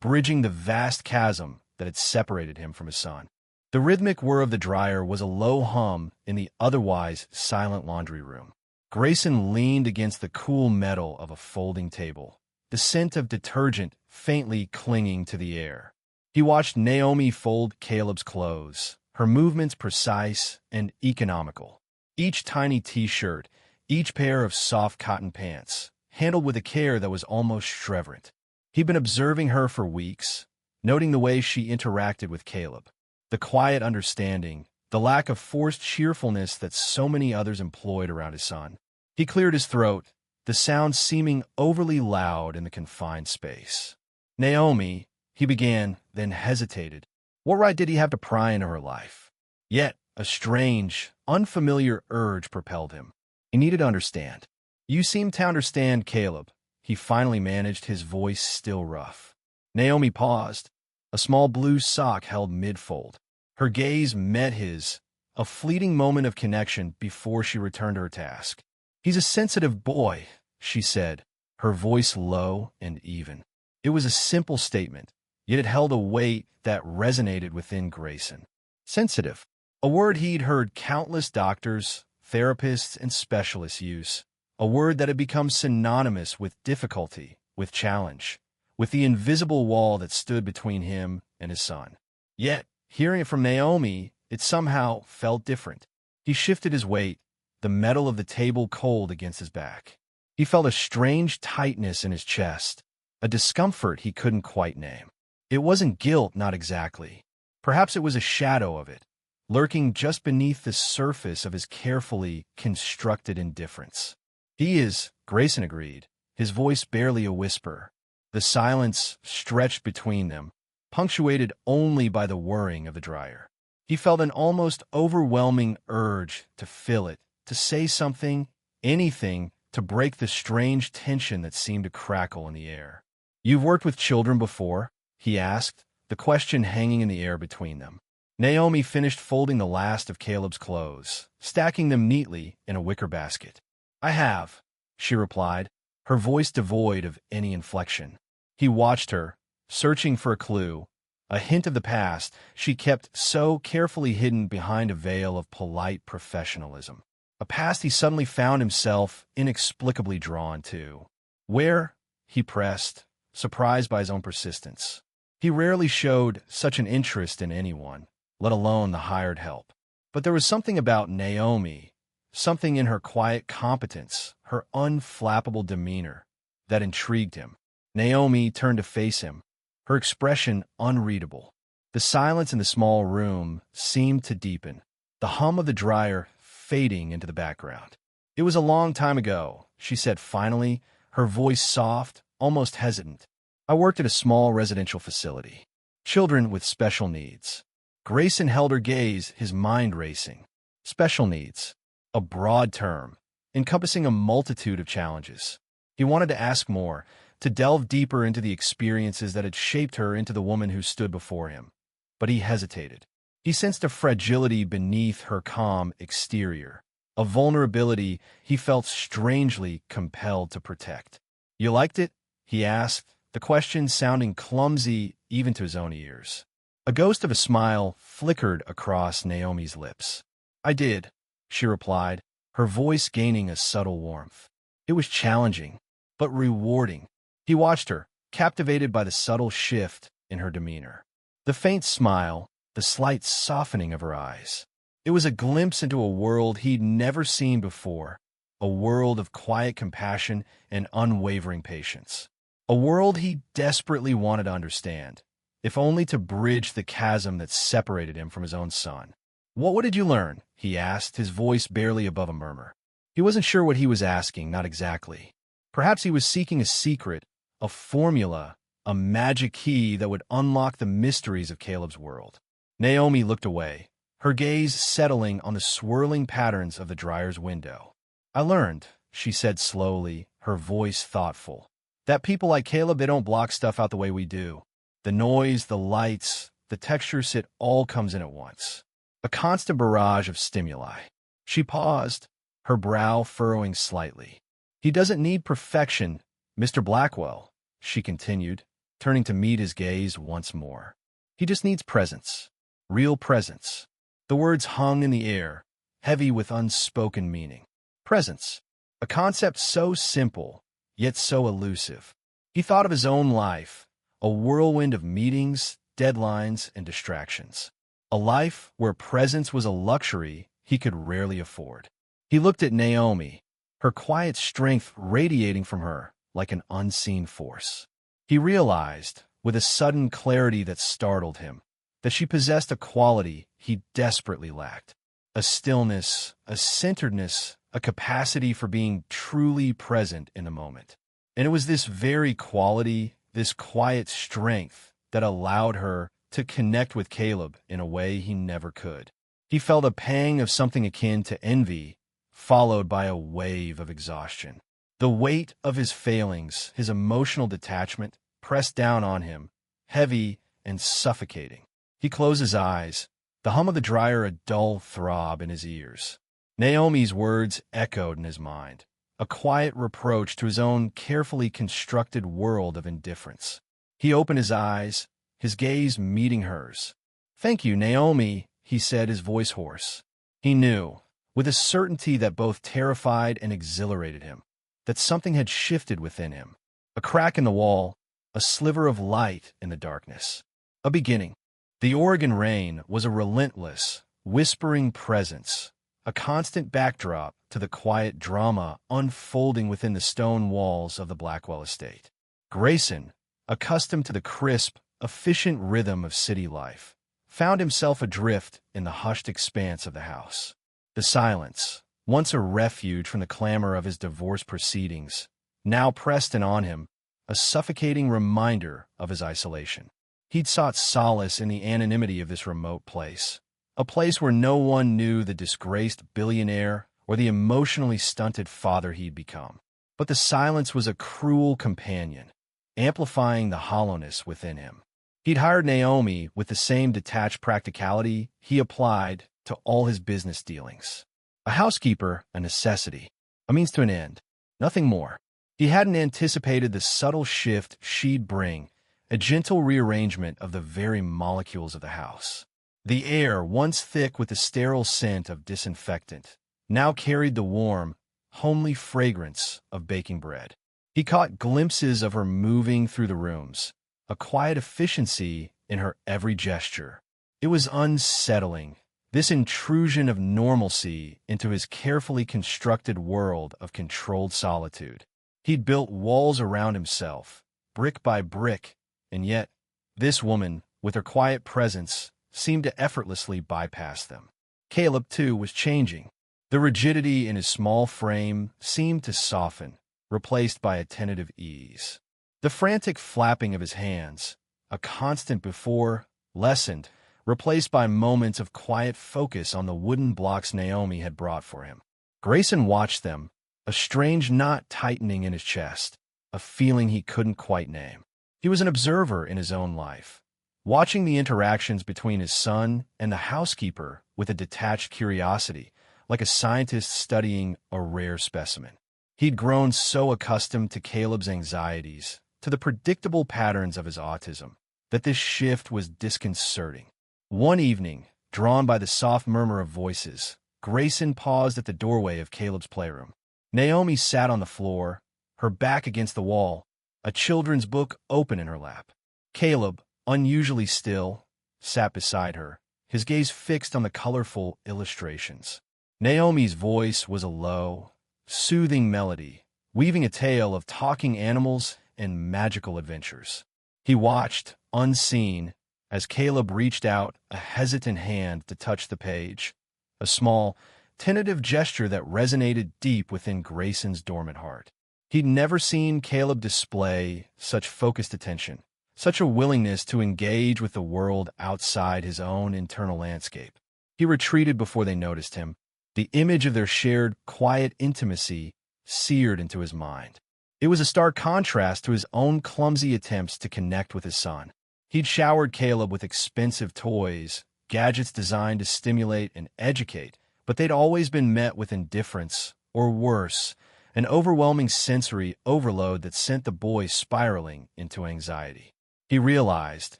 bridging the vast chasm that had separated him from his son. The rhythmic whir of the dryer was a low hum in the otherwise silent laundry room. Grayson leaned against the cool metal of a folding table, the scent of detergent faintly clinging to the air. He watched Naomi fold Caleb's clothes, her movements precise and economical. Each tiny t-shirt, each pair of soft cotton pants, handled with a care that was almost reverent. He'd been observing her for weeks, noting the way she interacted with Caleb, the quiet understanding, the lack of forced cheerfulness that so many others employed around his son. He cleared his throat, the sound seeming overly loud in the confined space. "Naomi," he began, then hesitated. What right did he have to pry into her life? Yet, a strange, unfamiliar urge propelled him. He needed to understand. "You seem to understand, Caleb," he finally managed, his voice still rough. Naomi paused, a small blue sock held mid-fold. Her gaze met his, a fleeting moment of connection before she returned to her task. "He's a sensitive boy," she said, her voice low and even. It was a simple statement, yet it held a weight that resonated within Grayson. Sensitive, a word he'd heard countless doctors, therapists, and specialists use, a word that had become synonymous with difficulty, with challenge, with the invisible wall that stood between him and his son. Yet, hearing it from Naomi, it somehow felt different. He shifted his weight, the metal of the table cold against his back. He felt a strange tightness in his chest, a discomfort he couldn't quite name. It wasn't guilt, not exactly. Perhaps it was a shadow of it, lurking just beneath the surface of his carefully constructed indifference. "He is," Grayson agreed, his voice barely a whisper. The silence stretched between them, punctuated only by the whirring of the dryer. He felt an almost overwhelming urge to fill it, to say something, anything, to break the strange tension that seemed to crackle in the air. "You've worked with children before?" he asked, the question hanging in the air between them. Naomi finished folding the last of Caleb's clothes, stacking them neatly in a wicker basket. "I have," she replied, her voice devoid of any inflection. He watched her, searching for a clue, a hint of the past she kept so carefully hidden behind a veil of polite professionalism. A past he suddenly found himself inexplicably drawn to. "Where?" he pressed, surprised by his own persistence. He rarely showed such an interest in anyone, let alone the hired help. But there was something about Naomi, something in her quiet competence, her unflappable demeanor, that intrigued him. Naomi turned to face him, her expression unreadable. The silence in the small room seemed to deepen, the hum of the dryer fading into the background. "It was a long time ago," she said finally, her voice soft, almost hesitant. "I worked at a small residential facility. Children with special needs." Grayson held her gaze, his mind racing. Special needs, a broad term, encompassing a multitude of challenges. He wanted to ask more, to delve deeper into the experiences that had shaped her into the woman who stood before him. But he hesitated. He sensed a fragility beneath her calm exterior, a vulnerability he felt strangely compelled to protect. "You liked it?" he asked, the question sounding clumsy even to his own ears. A ghost of a smile flickered across Naomi's lips. "I did," she replied, her voice gaining a subtle warmth. "It was challenging, but rewarding." He watched her, captivated by the subtle shift in her demeanor. The faint smile, the slight softening of her eyes. It was a glimpse into a world he'd never seen before, a world of quiet compassion and unwavering patience. A world he desperately wanted to understand, if only to bridge the chasm that separated him from his own son. "What did you learn?" he asked, his voice barely above a murmur. He wasn't sure what he was asking, not exactly. Perhaps he was seeking a secret, a formula, a magic key that would unlock the mysteries of Caleb's world. Naomi looked away, her gaze settling on the swirling patterns of the dryer's window. "I learned," she said slowly, her voice thoughtful, "that people like Caleb, they don't block stuff out the way we do. The noise, the lights, the textures, it all comes in at once. A constant barrage of stimuli." She paused, her brow furrowing slightly. "He doesn't need perfection, Mr. Blackwell," she continued, turning to meet his gaze once more. "He just needs presence, real presence." The words hung in the air, heavy with unspoken meaning. Presence, a concept so simple, yet so elusive. He thought of his own life, a whirlwind of meetings, deadlines, and distractions. A life where presence was a luxury he could rarely afford. He looked at Naomi, her quiet strength radiating from her like an unseen force. He realized, with a sudden clarity that startled him, that she possessed a quality he desperately lacked. A stillness, a centeredness, a capacity for being truly present in the moment. And it was this very quality, this quiet strength, that allowed her to connect with Caleb in a way he never could. He felt a pang of something akin to envy, followed by a wave of exhaustion. The weight of his failings, his emotional detachment, pressed down on him, heavy and suffocating. He closed his eyes, the hum of the dryer a dull throb in his ears. Naomi's words echoed in his mind, a quiet reproach to his own carefully constructed world of indifference. He opened his eyes, his gaze meeting hers. "Thank you, Naomi," he said, his voice hoarse. He knew, with a certainty that both terrified and exhilarated him, that something had shifted within him. A crack in the wall, a sliver of light in the darkness. A beginning. The Oregon rain was a relentless, whispering presence, a constant backdrop to the quiet drama unfolding within the stone walls of the Blackwell estate. Grayson, accustomed to the crisp, efficient rhythm of city life, found himself adrift in the hushed expanse of the house. The silence, once a refuge from the clamor of his divorce proceedings, now pressed in on him, a suffocating reminder of his isolation. He'd sought solace in the anonymity of this remote place, a place where no one knew the disgraced billionaire or the emotionally stunted father he'd become. But the silence was a cruel companion, amplifying the hollowness within him. He'd hired Naomi with the same detached practicality he applied to all his business dealings. A housekeeper, a necessity, a means to an end, nothing more. He hadn't anticipated the subtle shift she'd bring, a gentle rearrangement of the very molecules of the house. The air, once thick with the sterile scent of disinfectant, now carried the warm, homely fragrance of baking bread. He caught glimpses of her moving through the rooms, a quiet efficiency in her every gesture. It was unsettling, this intrusion of normalcy into his carefully constructed world of controlled solitude. He'd built walls around himself, brick by brick, and yet, this woman, with her quiet presence, seemed to effortlessly bypass them. Caleb, too, was changing. The rigidity in his small frame seemed to soften, replaced by a tentative ease. The frantic flapping of his hands, a constant before, lessened, replaced by moments of quiet focus on the wooden blocks Naomi had brought for him. Grayson watched them, a strange knot tightening in his chest, a feeling he couldn't quite name. He was an observer in his own life, watching the interactions between his son and the housekeeper with a detached curiosity, like a scientist studying a rare specimen. He'd grown so accustomed to Caleb's anxieties, to the predictable patterns of his autism, that this shift was disconcerting. One evening, drawn by the soft murmur of voices, Grayson paused at the doorway of Caleb's playroom. Naomi sat on the floor, her back against the wall, a children's book open in her lap. Caleb, unusually still, sat beside her, his gaze fixed on the colorful illustrations. Naomi's voice was a low, soothing melody, weaving a tale of talking animals and magical adventures. He watched, unseen, as Caleb reached out a hesitant hand to touch the page, a small, tentative gesture that resonated deep within Grayson's dormant heart. He'd never seen Caleb display such focused attention, such a willingness to engage with the world outside his own internal landscape. He retreated before they noticed him, the image of their shared, quiet intimacy seared into his mind. It was a stark contrast to his own clumsy attempts to connect with his son. He'd showered Caleb with expensive toys, gadgets designed to stimulate and educate, but they'd always been met with indifference, or worse, an overwhelming sensory overload that sent the boy spiraling into anxiety. He realized,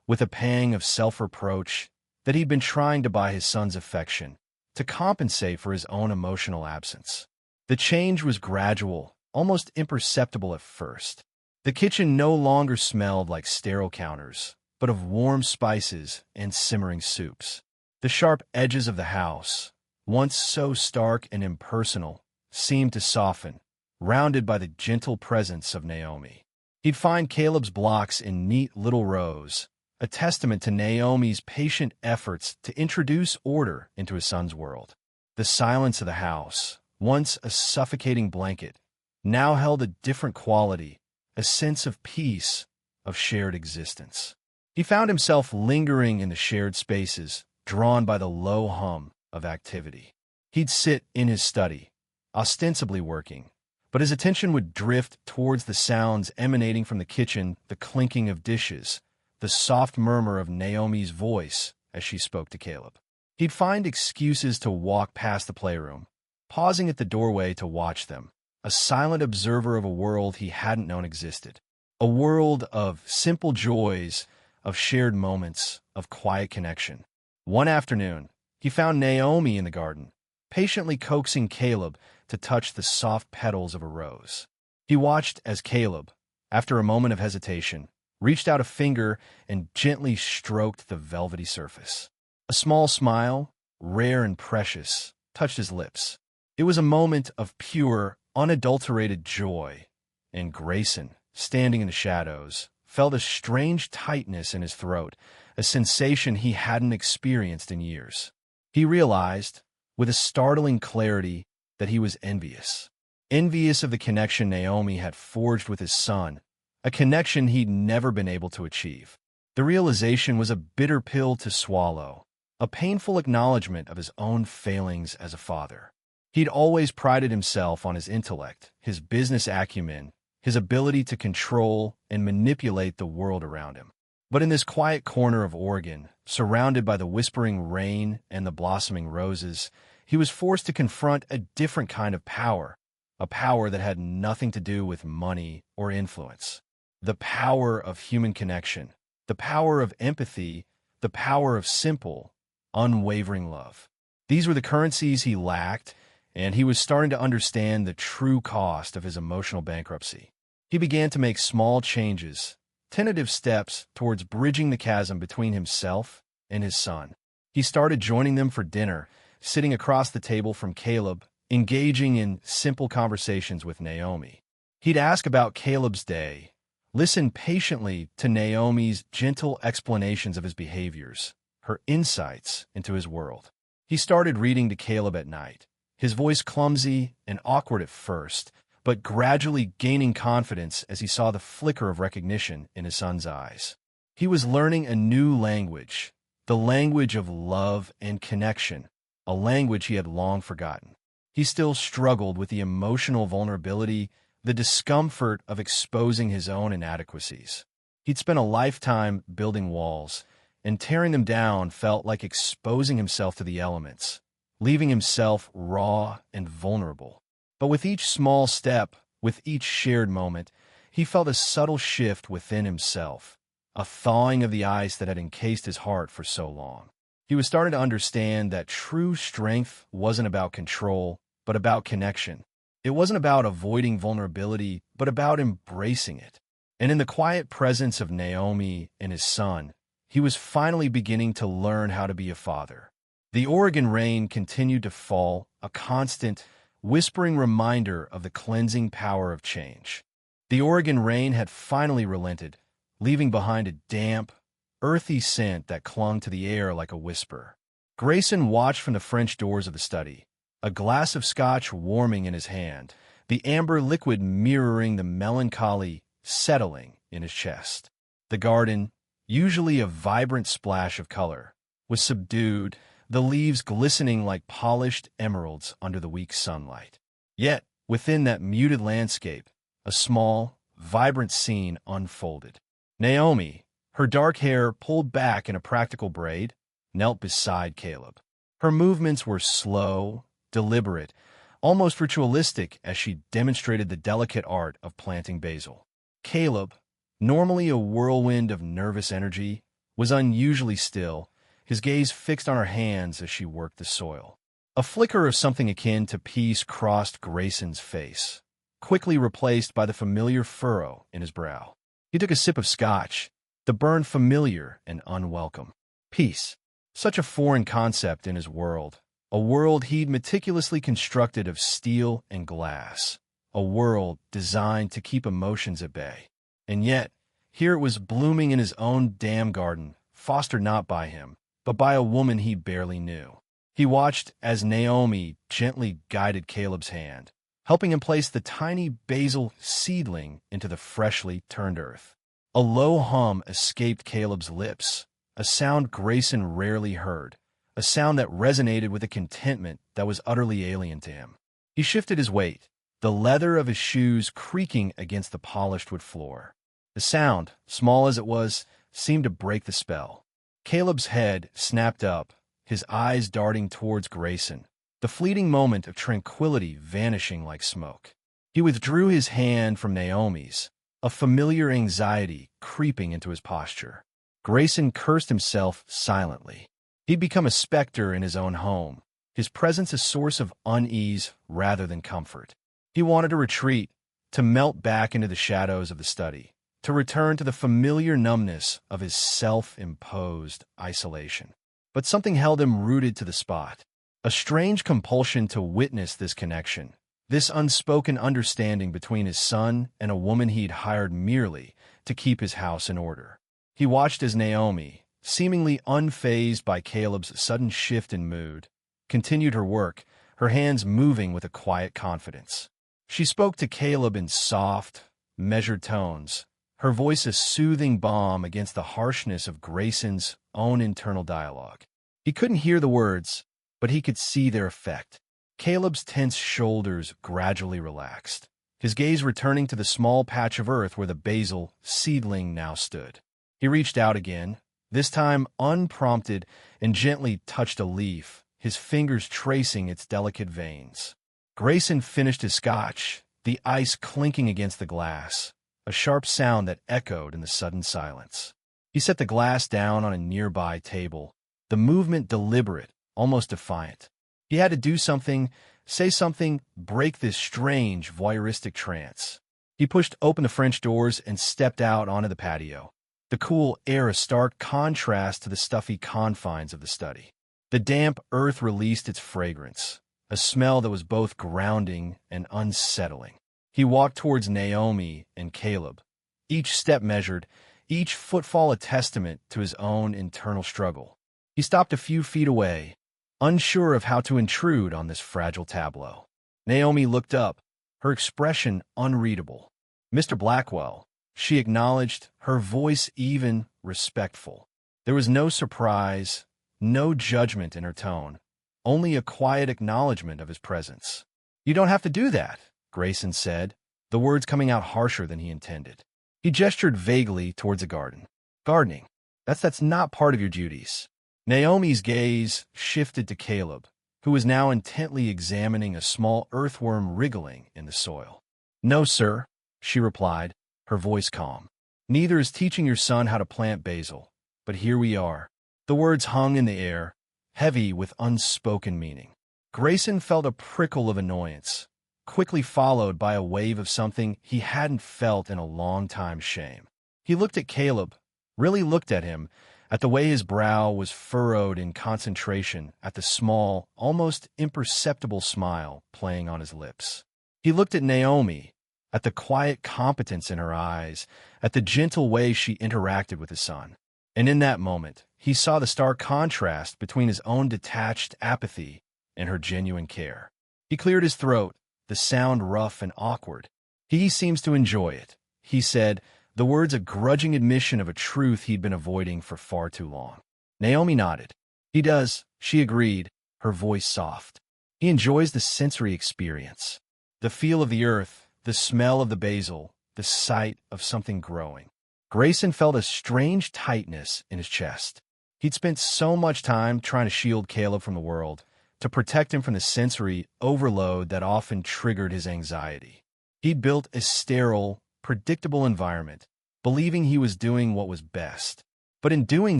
with a pang of self-reproach, that he'd been trying to buy his son's affection, to compensate for his own emotional absence. The change was gradual, almost imperceptible at first. The kitchen no longer smelled like sterile counters, but of warm spices and simmering soups. The sharp edges of the house, once so stark and impersonal, seemed to soften, rounded by the gentle presence of Naomi. He'd find Caleb's blocks in neat little rows, a testament to Naomi's patient efforts to introduce order into his son's world. The silence of the house, once a suffocating blanket, now held a different quality, a sense of peace, of shared existence. He found himself lingering in the shared spaces, drawn by the low hum of activity. He'd sit in his study, ostensibly working, but his attention would drift towards the sounds emanating from the kitchen, the clinking of dishes, the soft murmur of Naomi's voice as she spoke to Caleb. He'd find excuses to walk past the playroom, pausing at the doorway to watch them, a silent observer of a world he hadn't known existed, a world of simple joys, of shared moments, of quiet connection. One afternoon, he found Naomi in the garden, patiently coaxing Caleb to touch the soft petals of a rose. He watched as Caleb, after a moment of hesitation, reached out a finger and gently stroked the velvety surface. A small smile, rare and precious, touched his lips. It was a moment of pure, unadulterated joy, and Grayson, standing in the shadows, felt a strange tightness in his throat, a sensation he hadn't experienced in years. He realized, with a startling clarity, that he was envious. Envious of the connection Naomi had forged with his son, a connection he'd never been able to achieve. The realization was a bitter pill to swallow, a painful acknowledgement of his own failings as a father. He'd always prided himself on his intellect, his business acumen, his ability to control and manipulate the world around him. But in this quiet corner of Oregon, surrounded by the whispering rain and the blossoming roses, he was forced to confront a different kind of power, a power that had nothing to do with money or influence. The power of human connection, the power of empathy, the power of simple, unwavering love. These were the currencies he lacked, and he was starting to understand the true cost of his emotional bankruptcy. He began to make small changes, tentative steps towards bridging the chasm between himself and his son. He started joining them for dinner, sitting across the table from Caleb, engaging in simple conversations with Naomi. He'd ask about Caleb's day, listen patiently to Naomi's gentle explanations of his behaviors, her insights into his world. He started reading to Caleb at night, his voice clumsy and awkward at first, but gradually gaining confidence as he saw the flicker of recognition in his son's eyes. He was learning a new language, the language of love and connection, a language he had long forgotten. He still struggled with the emotional vulnerability, the discomfort of exposing his own inadequacies. He'd spent a lifetime building walls, and tearing them down felt like exposing himself to the elements, leaving himself raw and vulnerable. But with each small step, with each shared moment, he felt a subtle shift within himself, a thawing of the ice that had encased his heart for so long. He was starting to understand that true strength wasn't about control, but about connection. It wasn't about avoiding vulnerability, but about embracing it. And in the quiet presence of Naomi and his son, he was finally beginning to learn how to be a father. The Oregon rain continued to fall, a constant, whispering reminder of the cleansing power of change. The Oregon rain had finally relented, leaving behind a damp, earthy scent that clung to the air like a whisper. Grayson watched from the French doors of the study, a glass of scotch warming in his hand, the amber liquid mirroring the melancholy settling in his chest. The garden, usually a vibrant splash of color, was subdued, the leaves glistening like polished emeralds under the weak sunlight. Yet, within that muted landscape, a small, vibrant scene unfolded. Naomi, her dark hair pulled back in a practical braid, knelt beside Caleb. Her movements were slow, deliberate, almost ritualistic as she demonstrated the delicate art of planting basil. Caleb, normally a whirlwind of nervous energy, was unusually still, his gaze fixed on her hands as she worked the soil. A flicker of something akin to peace crossed Grayson's face, quickly replaced by the familiar furrow in his brow. He took a sip of scotch, the burn familiar and unwelcome. Peace, such a foreign concept in his world, a world he'd meticulously constructed of steel and glass, a world designed to keep emotions at bay. And yet, here it was blooming in his own damn garden, fostered not by him, but by a woman he barely knew. He watched as Naomi gently guided Caleb's hand, helping him place the tiny basil seedling into the freshly turned earth. A low hum escaped Caleb's lips, a sound Grayson rarely heard, a sound that resonated with a contentment that was utterly alien to him. He shifted his weight, the leather of his shoes creaking against the polished wood floor. The sound, small as it was, seemed to break the spell. Caleb's head snapped up, his eyes darting towards Grayson, the fleeting moment of tranquility vanishing like smoke. He withdrew his hand from Naomi's, a familiar anxiety creeping into his posture. Grayson cursed himself silently. He'd become a specter in his own home, his presence a source of unease rather than comfort. He wanted to retreat, to melt back into the shadows of the study, to return to the familiar numbness of his self-imposed isolation. But something held him rooted to the spot, a strange compulsion to witness this connection, this unspoken understanding between his son and a woman he'd hired merely to keep his house in order. He watched as Naomi, seemingly unfazed by Caleb's sudden shift in mood, continued her work, her hands moving with a quiet confidence. She spoke to Caleb in soft, measured tones, her voice a soothing balm against the harshness of Grayson's own internal dialogue. He couldn't hear the words, but he could see their effect. Caleb's tense shoulders gradually relaxed, his gaze returning to the small patch of earth where the basil seedling now stood. He reached out again, this time unprompted, and gently touched a leaf, his fingers tracing its delicate veins. Grayson finished his scotch, the ice clinking against the glass, a sharp sound that echoed in the sudden silence. He set the glass down on a nearby table, the movement deliberate, almost defiant. He had to do something, say something, break this strange, voyeuristic trance. He pushed open the French doors and stepped out onto the patio, the cool air a stark contrast to the stuffy confines of the study. The damp earth released its fragrance, a smell that was both grounding and unsettling. He walked towards Naomi and Caleb, each step measured, each footfall a testament to his own internal struggle. He stopped a few feet away, unsure of how to intrude on this fragile tableau. Naomi looked up, her expression unreadable. "Mr. Blackwell," she acknowledged, her voice even, respectful. There was no surprise, no judgment in her tone, only a quiet acknowledgement of his presence. "You don't have to do that," Grayson said, the words coming out harsher than he intended. He gestured vaguely towards the garden. "Gardening, that's not part of your duties." Naomi's gaze shifted to Caleb, who was now intently examining a small earthworm wriggling in the soil. "No, sir," she replied, her voice calm. "Neither is teaching your son how to plant basil, but here we are." The words hung in the air, heavy with unspoken meaning. Grayson felt a prickle of annoyance, quickly followed by a wave of something he hadn't felt in a long time: shame. He looked at Caleb, really looked at him, at the way his brow was furrowed in concentration, at the small, almost imperceptible smile playing on his lips. He looked at Naomi, at the quiet competence in her eyes, at the gentle way she interacted with his son. And in that moment, he saw the stark contrast between his own detached apathy and her genuine care. He cleared his throat, the sound rough and awkward. "He seems to enjoy it," he said, the words a grudging admission of a truth he'd been avoiding for far too long. Naomi nodded. "He does," she agreed, her voice soft. "He enjoys the sensory experience. The feel of the earth, the smell of the basil, the sight of something growing." Grayson felt a strange tightness in his chest. He'd spent so much time trying to shield Caleb from the world, to protect him from the sensory overload that often triggered his anxiety. He'd built a sterile, predictable environment, believing he was doing what was best. But in doing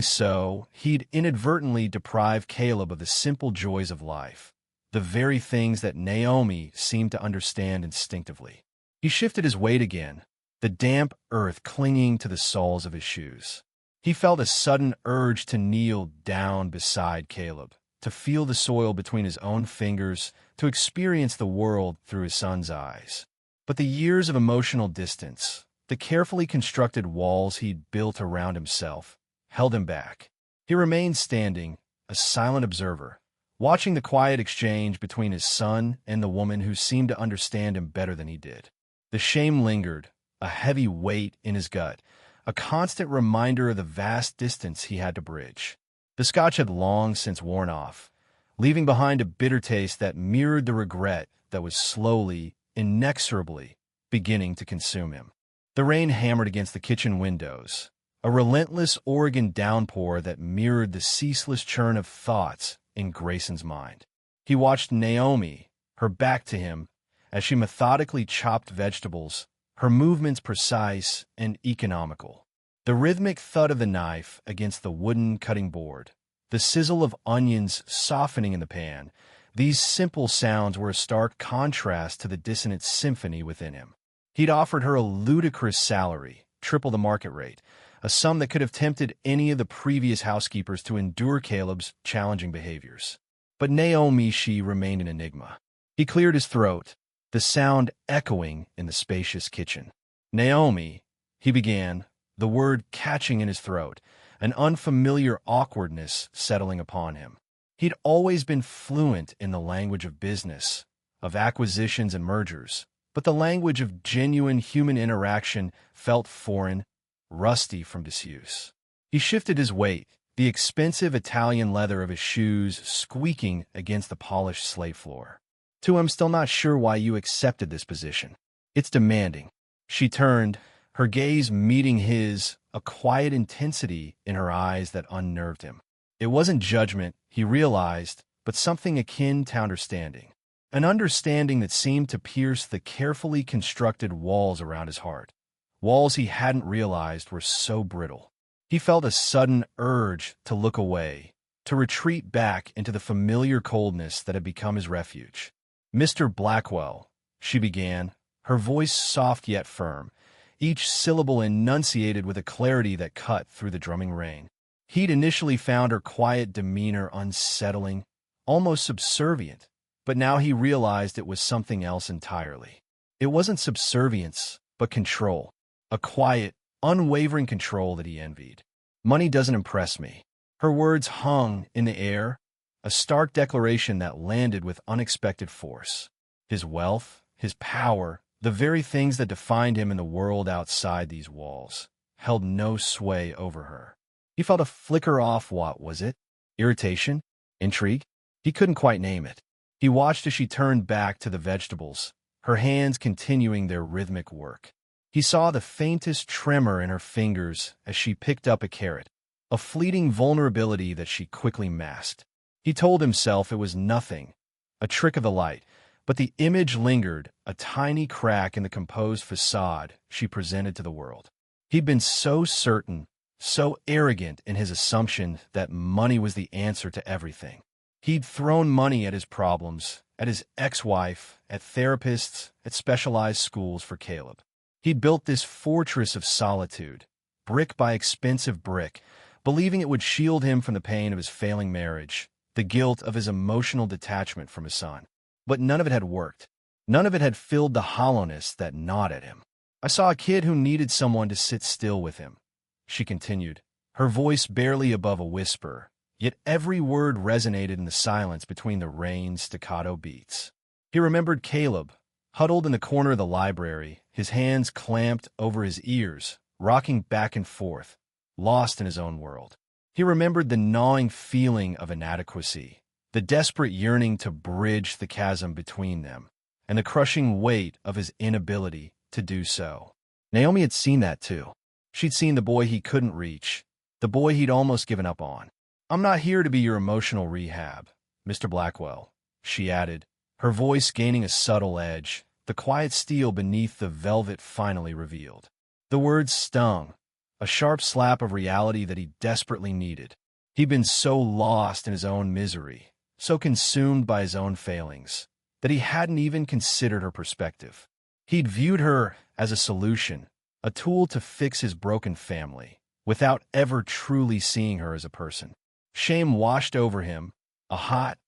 so, he'd inadvertently deprived Caleb of the simple joys of life, the very things that Naomi seemed to understand instinctively. He shifted his weight again, the damp earth clinging to the soles of his shoes. He felt a sudden urge to kneel down beside Caleb, to feel the soil between his own fingers, to experience the world through his son's eyes. But the years of emotional distance, the carefully constructed walls he'd built around himself, held him back. He remained standing, a silent observer, watching the quiet exchange between his son and the woman who seemed to understand him better than he did. The shame lingered, a heavy weight in his gut, a constant reminder of the vast distance he had to bridge. The scotch had long since worn off, leaving behind a bitter taste that mirrored the regret that was slowly, inexorably beginning to consume him. The rain hammered against the kitchen windows, a relentless Oregon downpour that mirrored the ceaseless churn of thoughts in Grayson's mind. He watched Naomi, her back to him, as she methodically chopped vegetables, her movements precise and economical. The rhythmic thud of the knife against the wooden cutting board, the sizzle of onions softening in the pan, these simple sounds were a stark contrast to the dissonant symphony within him. He'd offered her a ludicrous salary, triple the market rate, a sum that could have tempted any of the previous housekeepers to endure Caleb's challenging behaviors. But Naomi, she remained an enigma. He cleared his throat, the sound echoing in the spacious kitchen. "Naomi," he began, the word catching in his throat, an unfamiliar awkwardness settling upon him. He'd always been fluent in the language of business, of acquisitions and mergers, but the language of genuine human interaction felt foreign, rusty from disuse. He shifted his weight, the expensive Italian leather of his shoes squeaking against the polished slate floor. "2, I'm still not sure why you accepted this position. It's demanding." She turned, her gaze meeting his, a quiet intensity in her eyes that unnerved him. It wasn't judgment, he realized, but something akin to understanding. An understanding that seemed to pierce the carefully constructed walls around his heart. Walls he hadn't realized were so brittle. He felt a sudden urge to look away, to retreat back into the familiar coldness that had become his refuge. "Mr. Blackwell," she began, her voice soft yet firm, each syllable enunciated with a clarity that cut through the drumming rain. He'd initially found her quiet demeanor unsettling, almost subservient, but now he realized it was something else entirely. It wasn't subservience, but control. A quiet, unwavering control that he envied. "Money doesn't impress me." Her words hung in the air, a stark declaration that landed with unexpected force. His wealth, his power, the very things that defined him in the world outside these walls, held no sway over her. He felt a flicker off what was it? Irritation? Intrigue? He couldn't quite name it. He watched as she turned back to the vegetables, her hands continuing their rhythmic work. He saw the faintest tremor in her fingers as she picked up a carrot, a fleeting vulnerability that she quickly masked. He told himself it was nothing, a trick of the light, but the image lingered, a tiny crack in the composed facade she presented to the world. He'd been so certain, so arrogant in his assumption that money was the answer to everything. He'd thrown money at his problems, at his ex-wife, at therapists, at specialized schools for Caleb. He'd built this fortress of solitude, brick by expensive brick, believing it would shield him from the pain of his failing marriage, the guilt of his emotional detachment from his son. But none of it had worked. None of it had filled the hollowness that gnawed at him. "I saw a kid who needed someone to sit still with him," she continued, her voice barely above a whisper, yet every word resonated in the silence between the rain's staccato beats. He remembered Caleb, huddled in the corner of the library, his hands clamped over his ears, rocking back and forth, lost in his own world. He remembered the gnawing feeling of inadequacy, the desperate yearning to bridge the chasm between them, and the crushing weight of his inability to do so. Naomi had seen that too. She'd seen the boy he couldn't reach, the boy he'd almost given up on. "I'm not here to be your emotional rehab, Mr. Blackwell," she added, her voice gaining a subtle edge, the quiet steel beneath the velvet finally revealed. The words stung, a sharp slap of reality that he desperately needed. He'd been so lost in his own misery, so consumed by his own failings, that he hadn't even considered her perspective. He'd viewed her as a solution, a tool to fix his broken family, without ever truly seeing her as a person. Shame washed over him, a hot,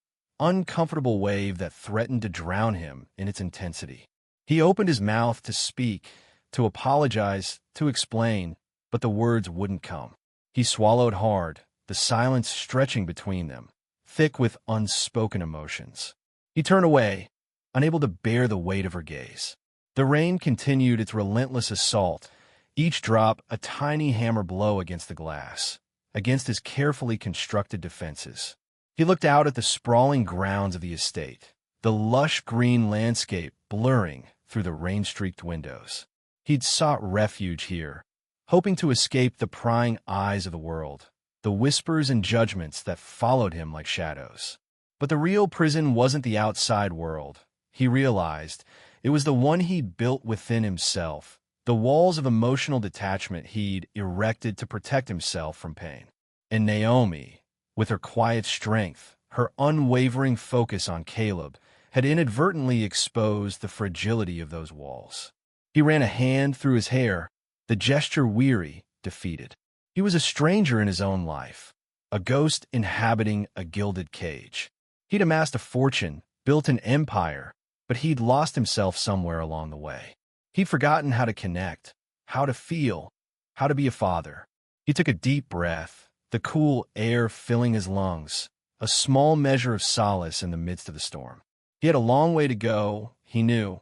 uncomfortable wave that threatened to drown him in its intensity. He opened his mouth to speak, to apologize, to explain, but the words wouldn't come. He swallowed hard, the silence stretching between them, thick with unspoken emotions. He turned away, unable to bear the weight of her gaze. The rain continued its relentless assault, each drop a tiny hammer blow against the glass, against his carefully constructed defenses. He looked out at the sprawling grounds of the estate, the lush green landscape blurring through the rain-streaked windows. He'd sought refuge here, hoping to escape the prying eyes of the world, the whispers and judgments that followed him like shadows. But the real prison wasn't the outside world. He realized it was the one he'd built within himself, the walls of emotional detachment he'd erected to protect himself from pain. And Naomi, with her quiet strength, her unwavering focus on Caleb, had inadvertently exposed the fragility of those walls. He ran a hand through his hair, the gesture weary, defeated. He was a stranger in his own life, a ghost inhabiting a gilded cage. He'd amassed a fortune, built an empire, but he'd lost himself somewhere along the way. He'd forgotten how to connect, how to feel, how to be a father. He took a deep breath, the cool air filling his lungs, a small measure of solace in the midst of the storm. He had a long way to go, he knew,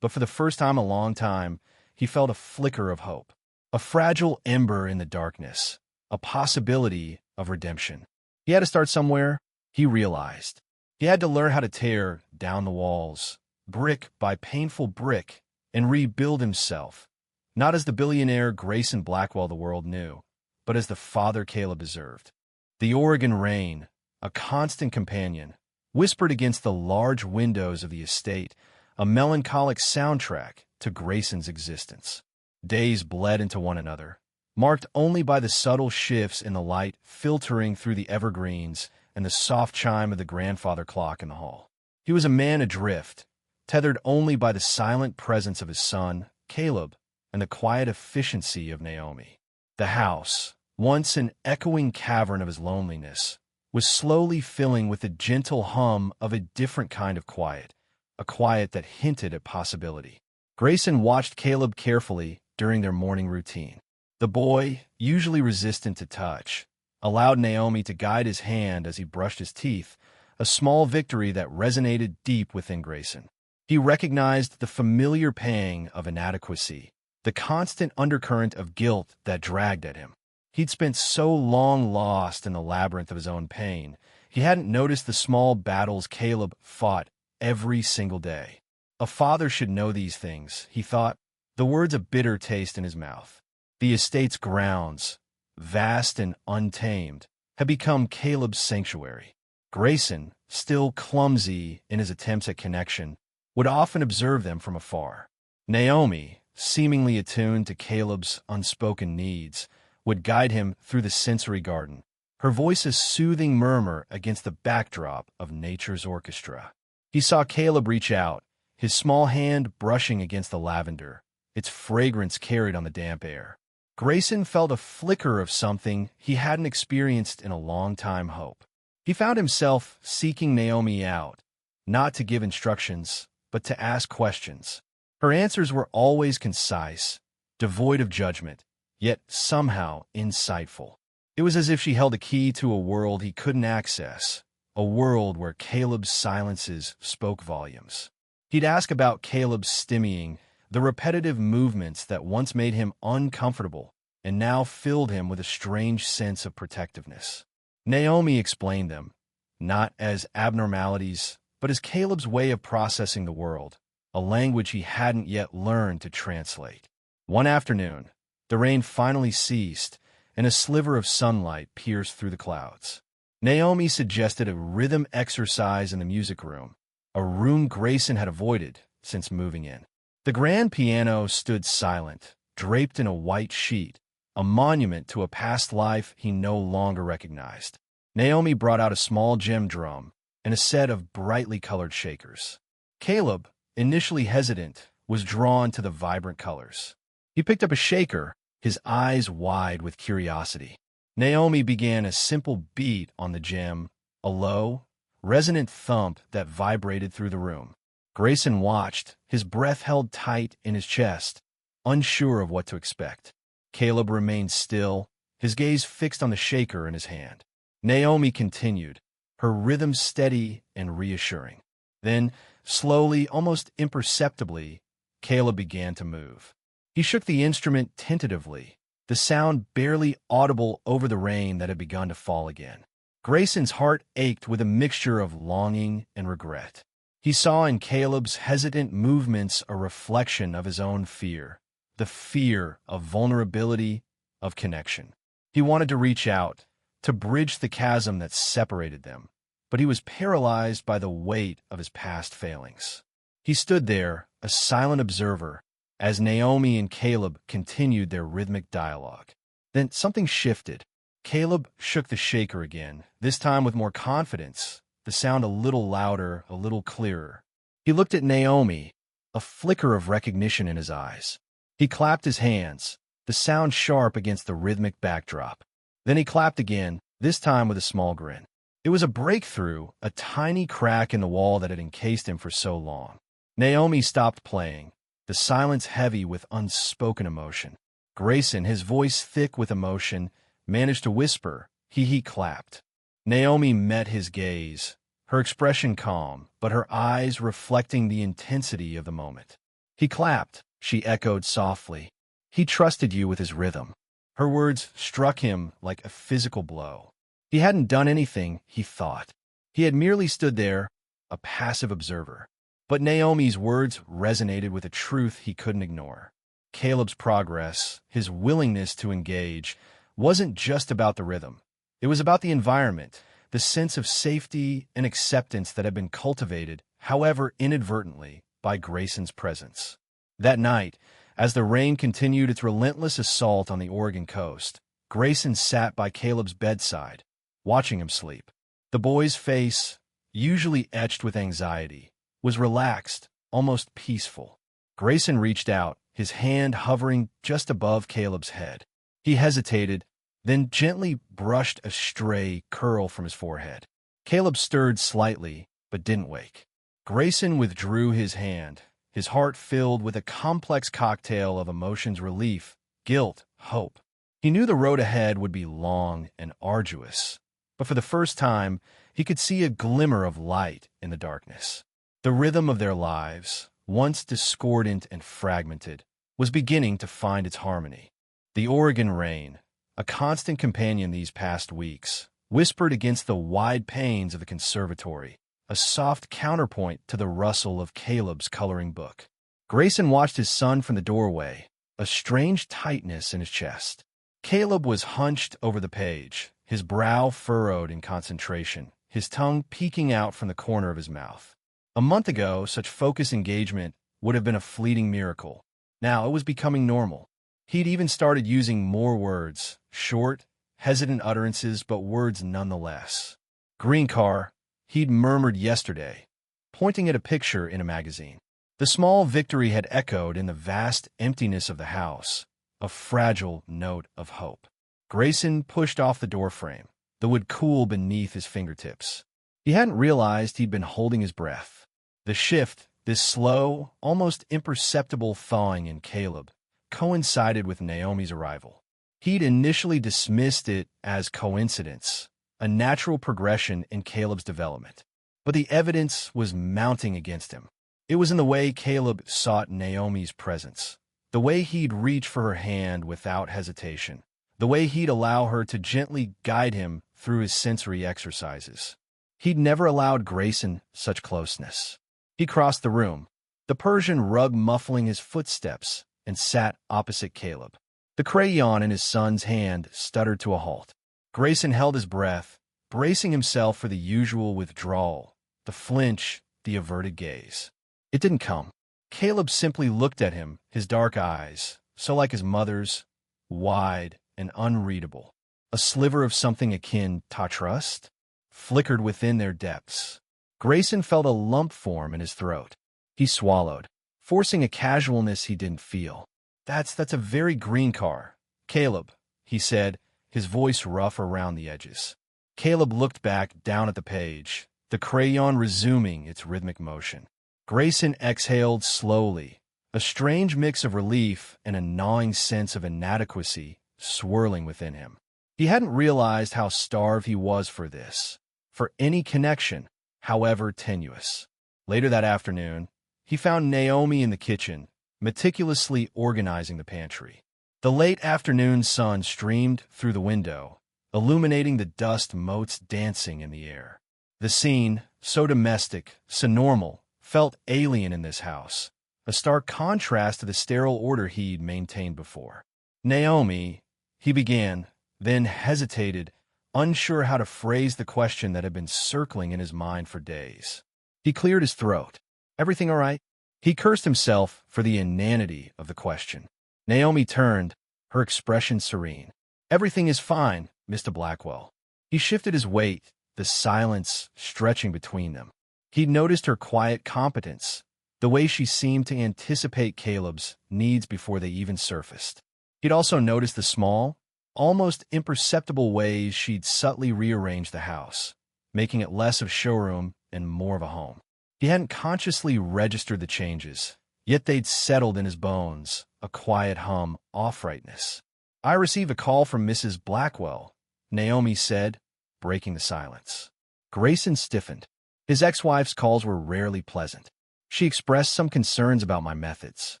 but for the first time in a long time, he felt a flicker of hope, a fragile ember in the darkness, a possibility of redemption. He had to start somewhere, he realized. He had to learn how to tear down the walls, brick by painful brick, and rebuild himself, not as the billionaire Grayson Blackwell the world knew, but as the father Caleb deserved. The Oregon rain, a constant companion, whispered against the large windows of the estate, a melancholic soundtrack to Grayson's existence. Days bled into one another, marked only by the subtle shifts in the light filtering through the evergreens and the soft chime of the grandfather clock in the hall. He was a man adrift, tethered only by the silent presence of his son, Caleb, and the quiet efficiency of Naomi. The house, once an echoing cavern of his loneliness, was slowly filling with the gentle hum of a different kind of quiet, a quiet that hinted at possibility. Grayson watched Caleb carefully during their morning routine. The boy, usually resistant to touch, allowed Naomi to guide his hand as he brushed his teeth, a small victory that resonated deep within Grayson. He recognized the familiar pang of inadequacy, the constant undercurrent of guilt that dragged at him. He'd spent so long lost in the labyrinth of his own pain, he hadn't noticed the small battles Caleb fought every single day. A father should know these things, he thought, the words a bitter taste in his mouth. The estate's grounds, vast and untamed, had become Caleb's sanctuary. Grayson, still clumsy in his attempts at connection, would often observe them from afar. Naomi, seemingly attuned to Caleb's unspoken needs, would guide him through the sensory garden, her voice a soothing murmur against the backdrop of nature's orchestra. He saw Caleb reach out, his small hand brushing against the lavender, its fragrance carried on the damp air. Grayson felt a flicker of something he hadn't experienced in a long time: hope. He found himself seeking Naomi out, not to give instructions, but to ask questions. Her answers were always concise, devoid of judgment, yet somehow insightful. It was as if she held a key to a world he couldn't access, a world where Caleb's silences spoke volumes. He'd ask about Caleb's stimmying, the repetitive movements that once made him uncomfortable and now filled him with a strange sense of protectiveness. Naomi explained them, not as abnormalities, but as Caleb's way of processing the world, a language he hadn't yet learned to translate. One afternoon, the rain finally ceased, and a sliver of sunlight pierced through the clouds. Naomi suggested a rhythm exercise in the music room, a room Grayson had avoided since moving in. The grand piano stood silent, draped in a white sheet, a monument to a past life he no longer recognized. Naomi brought out a small gem drum and a set of brightly colored shakers. Caleb, initially hesitant, was drawn to the vibrant colors. He picked up a shaker, his eyes wide with curiosity. Naomi began a simple beat on the gem, a low, resonant thump that vibrated through the room. Grayson watched, his breath held tight in his chest, unsure of what to expect. Caleb remained still, his gaze fixed on the shaker in his hand. Naomi continued, her rhythm steady and reassuring. Then, slowly, almost imperceptibly, Caleb began to move. He shook the instrument tentatively, the sound barely audible over the rain that had begun to fall again. Grayson's heart ached with a mixture of longing and regret. He saw in Caleb's hesitant movements a reflection of his own fear, the fear of vulnerability, of connection. He wanted to reach out, to bridge the chasm that separated them, but he was paralyzed by the weight of his past failings. He stood there, a silent observer, as Naomi and Caleb continued their rhythmic dialogue. Then something shifted. Caleb shook the shaker again, this time with more confidence, the sound a little louder, a little clearer. He looked at Naomi, a flicker of recognition in his eyes. He clapped his hands, the sound sharp against the rhythmic backdrop. Then he clapped again, this time with a small grin. It was a breakthrough, a tiny crack in the wall that had encased him for so long. Naomi stopped playing, the silence heavy with unspoken emotion. Grayson, his voice thick with emotion, managed to whisper, he clapped. Naomi met his gaze, her expression calm, but her eyes reflecting the intensity of the moment. He clapped, she echoed softly. He trusted you with his rhythm. Her words struck him like a physical blow. He hadn't done anything, he thought. He had merely stood there, a passive observer. But Naomi's words resonated with a truth he couldn't ignore. Caleb's progress, his willingness to engage, wasn't just about the rhythm. It was about the environment, the sense of safety and acceptance that had been cultivated, however inadvertently, by Grayson's presence. That night, as the rain continued its relentless assault on the Oregon coast, Grayson sat by Caleb's bedside, watching him sleep. The boy's face, usually etched with anxiety, was relaxed, almost peaceful. Grayson reached out, his hand hovering just above Caleb's head. He hesitated, then gently brushed a stray curl from his forehead. Caleb stirred slightly, but didn't wake. Grayson withdrew his hand, his heart filled with a complex cocktail of emotions: relief, guilt, hope. He knew the road ahead would be long and arduous, but for the first time, he could see a glimmer of light in the darkness. The rhythm of their lives, once discordant and fragmented, was beginning to find its harmony. The Oregon rain, a constant companion these past weeks, whispered against the wide panes of the conservatory, a soft counterpoint to the rustle of Caleb's coloring book. Grayson watched his son from the doorway, a strange tightness in his chest. Caleb was hunched over the page, his brow furrowed in concentration, his tongue peeking out from the corner of his mouth. A month ago, such focused engagement would have been a fleeting miracle. Now it was becoming normal. He'd even started using more words, short, hesitant utterances, but words nonetheless. Green car, he'd murmured yesterday, pointing at a picture in a magazine. The small victory had echoed in the vast emptiness of the house, a fragile note of hope. Grayson pushed off the doorframe, the wood cool beneath his fingertips. He hadn't realized he'd been holding his breath. The shift, this slow, almost imperceptible thawing in Caleb, coincided with Naomi's arrival. He'd initially dismissed it as coincidence, a natural progression in Caleb's development. But the evidence was mounting against him. It was in the way Caleb sought Naomi's presence, the way he'd reach for her hand without hesitation, the way he'd allow her to gently guide him through his sensory exercises. He'd never allowed Grayson such closeness. He crossed the room, the Persian rug muffling his footsteps, and sat opposite Caleb. The crayon in his son's hand stuttered to a halt. Grayson held his breath, bracing himself for the usual withdrawal, the flinch, the averted gaze. It didn't come. Caleb simply looked at him, his dark eyes, so like his mother's, wide and unreadable. A sliver of something akin to trust flickered within their depths. Grayson felt a lump form in his throat. He swallowed, forcing a casualness he didn't feel. That's a very green car, Caleb, he said, his voice rough around the edges. Caleb looked back down at the page, the crayon resuming its rhythmic motion. Grayson exhaled slowly, a strange mix of relief and a gnawing sense of inadequacy swirling within him. He hadn't realized how starved he was for this, for any connection, however tenuous. Later that afternoon, he found Naomi in the kitchen, meticulously organizing the pantry. The late afternoon sun streamed through the window, illuminating the dust motes dancing in the air. The scene, so domestic, so normal, felt alien in this house, a stark contrast to the sterile order he'd maintained before. Naomi, he began, then hesitated, unsure how to phrase the question that had been circling in his mind for days. He cleared his throat. Everything all right? He cursed himself for the inanity of the question. Naomi turned, her expression serene. Everything is fine, Mr. Blackwell. He shifted his weight, the silence stretching between them. He'd noticed her quiet competence, the way she seemed to anticipate Caleb's needs before they even surfaced. He'd also noticed the small, almost imperceptible ways she'd subtly rearranged the house, making it less of showroom and more of a home. He hadn't consciously registered the changes, yet they'd settled in his bones, a quiet hum, off-rightness. I received a call from Mrs. Blackwell, Naomi said, breaking the silence. Grayson stiffened. His ex-wife's calls were rarely pleasant. She expressed some concerns about my methods.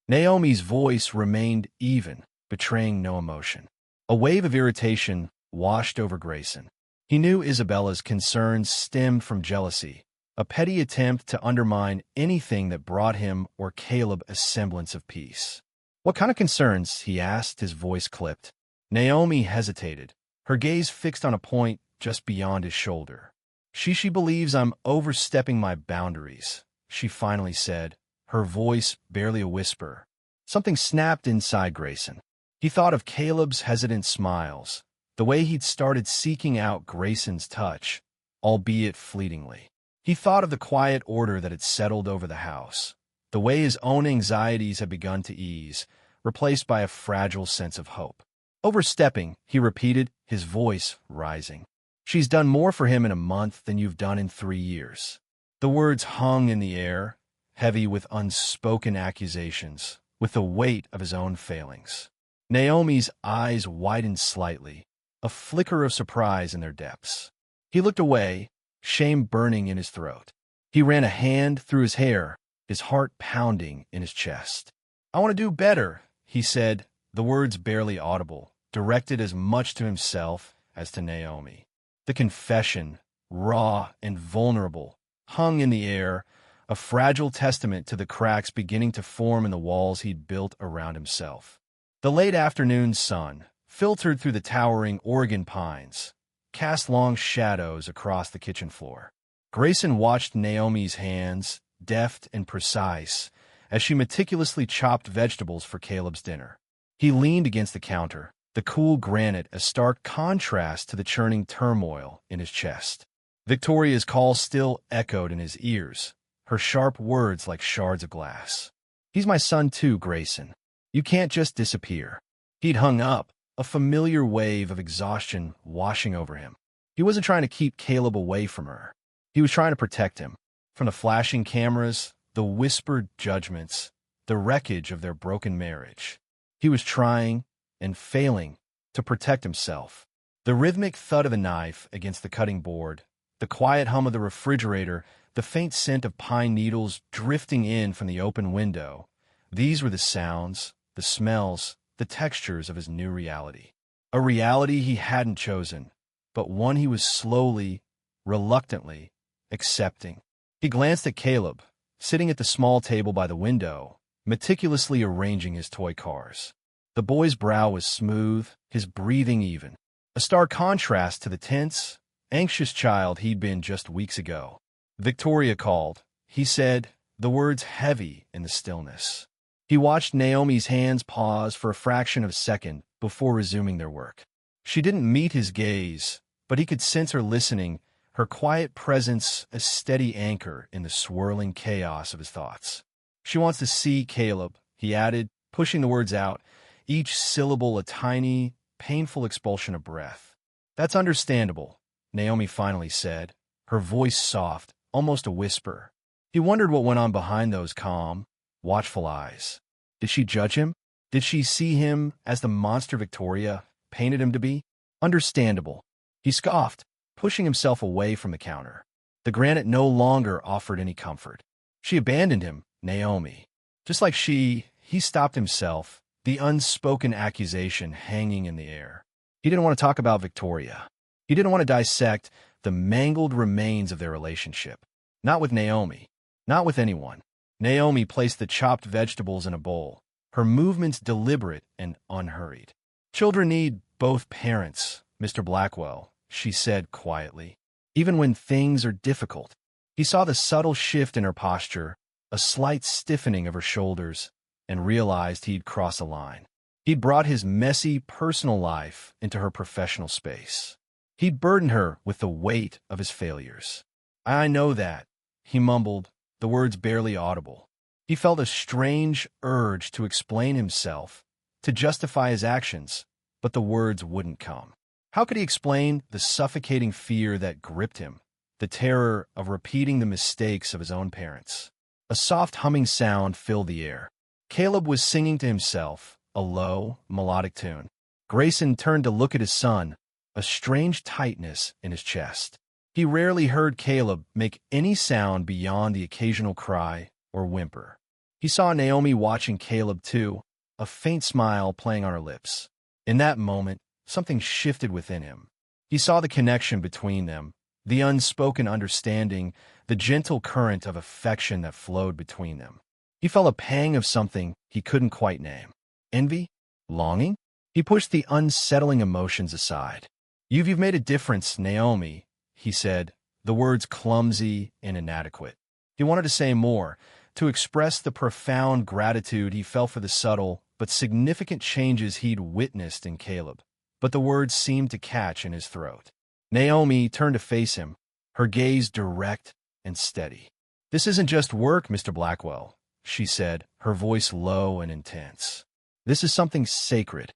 Naomi's voice remained even, betraying no emotion. A wave of irritation washed over Grayson. He knew Isabella's concerns stemmed from jealousy, a petty attempt to undermine anything that brought him or Caleb a semblance of peace. "What kind of concerns?" he asked, his voice clipped. Naomi hesitated, her gaze fixed on a point just beyond his shoulder. She believes I'm overstepping my boundaries," she finally said, her voice barely a whisper. Something snapped inside Grayson. He thought of Caleb's hesitant smiles, the way he'd started seeking out Grayson's touch, albeit fleetingly. He thought of the quiet order that had settled over the house, the way his own anxieties had begun to ease, replaced by a fragile sense of hope. "Overstepping," he repeated, his voice rising. "She's done more for him in a month than you've done in 3 years." The words hung in the air, heavy with unspoken accusations, with the weight of his own failings. Naomi's eyes widened slightly, a flicker of surprise in their depths. He looked away, shame burning in his throat. He ran a hand through his hair, his heart pounding in his chest. "I want to do better," he said, the words barely audible, directed as much to himself as to Naomi. The confession, raw and vulnerable, hung in the air, a fragile testament to the cracks beginning to form in the walls he'd built around himself. The late afternoon sun, filtered through the towering Oregon pines, cast long shadows across the kitchen floor. Grayson watched Naomi's hands, deft and precise, as she meticulously chopped vegetables for Caleb's dinner. He leaned against the counter, the cool granite a stark contrast to the churning turmoil in his chest. Victoria's call still echoed in his ears, her sharp words like shards of glass. "He's my son too, Grayson. You can't just disappear." He'd hung up, a familiar wave of exhaustion washing over him. He wasn't trying to keep Caleb away from her. He was trying to protect him. From the flashing cameras, the whispered judgments, the wreckage of their broken marriage. He was trying, and failing, to protect himself. The rhythmic thud of a knife against the cutting board, the quiet hum of the refrigerator, the faint scent of pine needles drifting in from the open window, these were the sounds, the smells, the textures of his new reality. A reality he hadn't chosen, but one he was slowly, reluctantly, accepting. He glanced at Caleb, sitting at the small table by the window, meticulously arranging his toy cars. The boy's brow was smooth, his breathing even, a stark contrast to the tense, anxious child he'd been just weeks ago. "Victoria called," he said, the words heavy in the stillness. He watched Naomi's hands pause for a fraction of a second before resuming their work. She didn't meet his gaze, but he could sense her listening, her quiet presence a steady anchor in the swirling chaos of his thoughts. "She wants to see Caleb," he added, pushing the words out, each syllable a tiny, painful expulsion of breath. "That's understandable," Naomi finally said, her voice soft, almost a whisper. He wondered what went on behind those calm, watchful eyes. Did she judge him? Did she see him as the monster Victoria painted him to be? Understandable. He scoffed, pushing himself away from the counter. The granite no longer offered any comfort. She abandoned him, Naomi. Just like he stopped himself, the unspoken accusation hanging in the air. He didn't want to talk about Victoria. He didn't want to dissect the mangled remains of their relationship. Not with Naomi. Not with anyone. Naomi placed the chopped vegetables in a bowl, her movements deliberate and unhurried. "Children need both parents, Mr. Blackwell," she said quietly. "Even when things are difficult." He saw the subtle shift in her posture, a slight stiffening of her shoulders, and realized he'd crossed a line. He'd brought his messy personal life into her professional space. He'd burdened her with the weight of his failures. "I know that," he mumbled, the words barely audible. He felt a strange urge to explain himself, to justify his actions, but the words wouldn't come. How could he explain the suffocating fear that gripped him, the terror of repeating the mistakes of his own parents? A soft humming sound filled the air. Caleb was singing to himself, a low, melodic tune. Grayson turned to look at his son, a strange tightness in his chest. He rarely heard Caleb make any sound beyond the occasional cry or whimper. He saw Naomi watching Caleb too, a faint smile playing on her lips. In that moment, something shifted within him. He saw the connection between them, the unspoken understanding, the gentle current of affection that flowed between them. He felt a pang of something he couldn't quite name. Envy? Longing? He pushed the unsettling emotions aside. You've made a difference, Naomi, he said, the words clumsy and inadequate. He wanted to say more, to express the profound gratitude he felt for the subtle but significant changes he'd witnessed in Caleb. But the words seemed to catch in his throat. Naomi turned to face him, her gaze direct and steady. "This isn't just work, Mr. Blackwell," she said, her voice low and intense. "This is something sacred."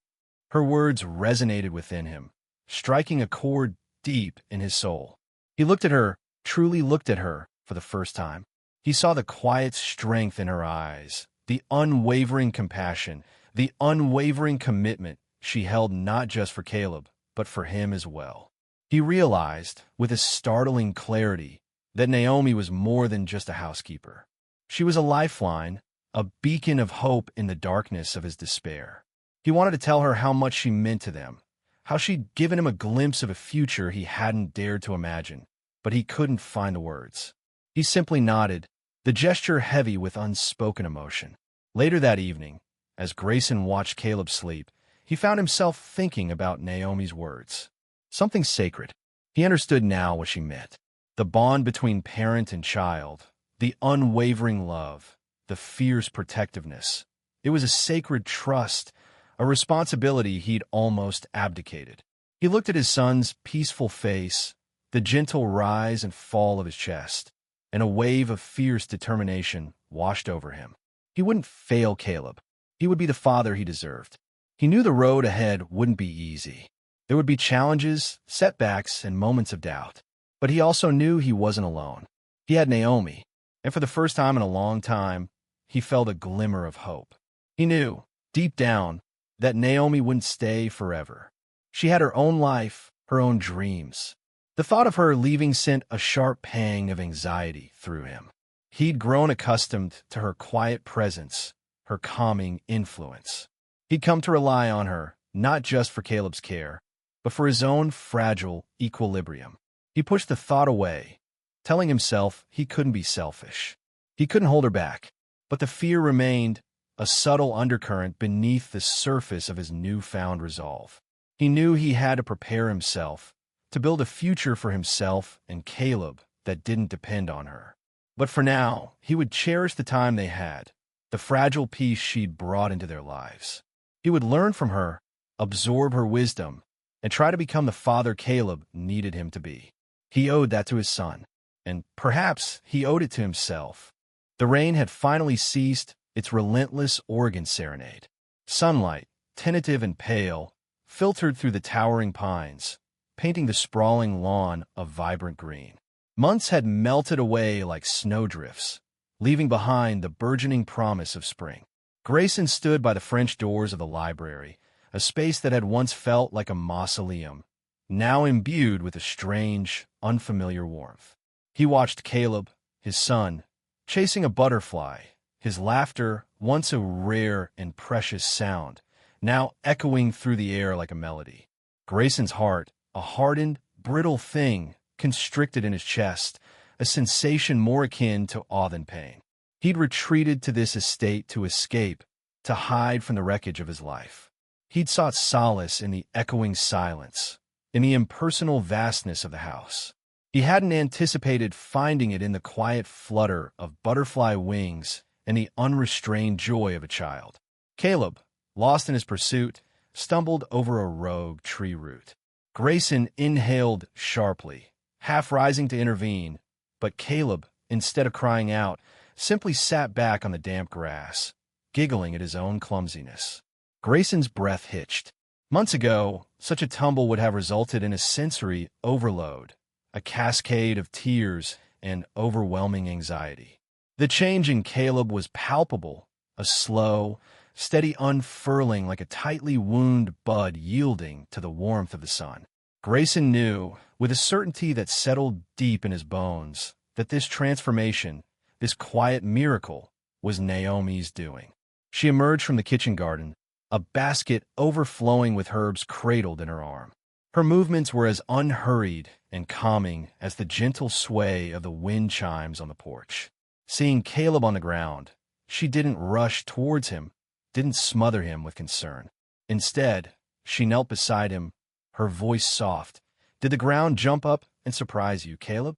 Her words resonated within him, striking a chord deep in his soul. He looked at her, truly looked at her, for the first time. He saw the quiet strength in her eyes, the unwavering compassion, the unwavering commitment she held not just for Caleb, but for him as well. He realized, with a startling clarity, that Naomi was more than just a housekeeper. She was a lifeline, a beacon of hope in the darkness of his despair. He wanted to tell her how much she meant to them, how she'd given him a glimpse of a future he hadn't dared to imagine, but he couldn't find the words. He simply nodded, the gesture heavy with unspoken emotion. Later that evening, as Grayson watched Caleb sleep, he found himself thinking about Naomi's words. Something sacred. He understood now what she meant. The bond between parent and child, the unwavering love, the fierce protectiveness. It was a sacred trust, a responsibility he'd almost abdicated. He looked at his son's peaceful face, the gentle rise and fall of his chest, and a wave of fierce determination washed over him. He wouldn't fail Caleb. He would be the father he deserved. He knew the road ahead wouldn't be easy. There would be challenges, setbacks, and moments of doubt. But he also knew he wasn't alone. He had Naomi, and for the first time in a long time, he felt a glimmer of hope. He knew, deep down, that Naomi wouldn't stay forever. She had her own life, her own dreams. The thought of her leaving sent a sharp pang of anxiety through him. He'd grown accustomed to her quiet presence, her calming influence. He'd come to rely on her, not just for Caleb's care, but for his own fragile equilibrium. He pushed the thought away, telling himself he couldn't be selfish. He couldn't hold her back, but the fear remained, a subtle undercurrent beneath the surface of his newfound resolve. He knew he had to prepare himself, to build a future for himself and Caleb that didn't depend on her. But for now, he would cherish the time they had, the fragile piece she'd brought into their lives. He would learn from her, absorb her wisdom, and try to become the father Caleb needed him to be. He owed that to his son, and perhaps he owed it to himself. The rain had finally ceased its relentless organ serenade. Sunlight, tentative and pale, filtered through the towering pines, painting the sprawling lawn a vibrant green. Months had melted away like snowdrifts, leaving behind the burgeoning promise of spring. Grayson stood by the French doors of the library, a space that had once felt like a mausoleum, now imbued with a strange, unfamiliar warmth. He watched Caleb, his son, chasing a butterfly, his laughter, once a rare and precious sound, now echoing through the air like a melody. Grayson's heart, a hardened, brittle thing, constricted in his chest, a sensation more akin to awe than pain. He'd retreated to this estate to escape, to hide from the wreckage of his life. He'd sought solace in the echoing silence, in the impersonal vastness of the house. He hadn't anticipated finding it in the quiet flutter of butterfly wings and the unrestrained joy of a child. Caleb, lost in his pursuit, stumbled over a rogue tree root. Grayson inhaled sharply, half rising to intervene, but Caleb, instead of crying out, simply sat back on the damp grass, giggling at his own clumsiness. Grayson's breath hitched. Months ago, such a tumble would have resulted in a sensory overload, a cascade of tears and overwhelming anxiety. The change in Caleb was palpable, a slow, steady unfurling like a tightly wound bud yielding to the warmth of the sun. Grayson knew, with a certainty that settled deep in his bones, that this transformation, this quiet miracle, was Naomi's doing. She emerged from the kitchen garden, a basket overflowing with herbs cradled in her arm. Her movements were as unhurried and calming as the gentle sway of the wind chimes on the porch. Seeing Caleb on the ground, she didn't rush towards him, didn't smother him with concern. Instead, she knelt beside him, her voice soft. "Did the ground jump up and surprise you, Caleb?"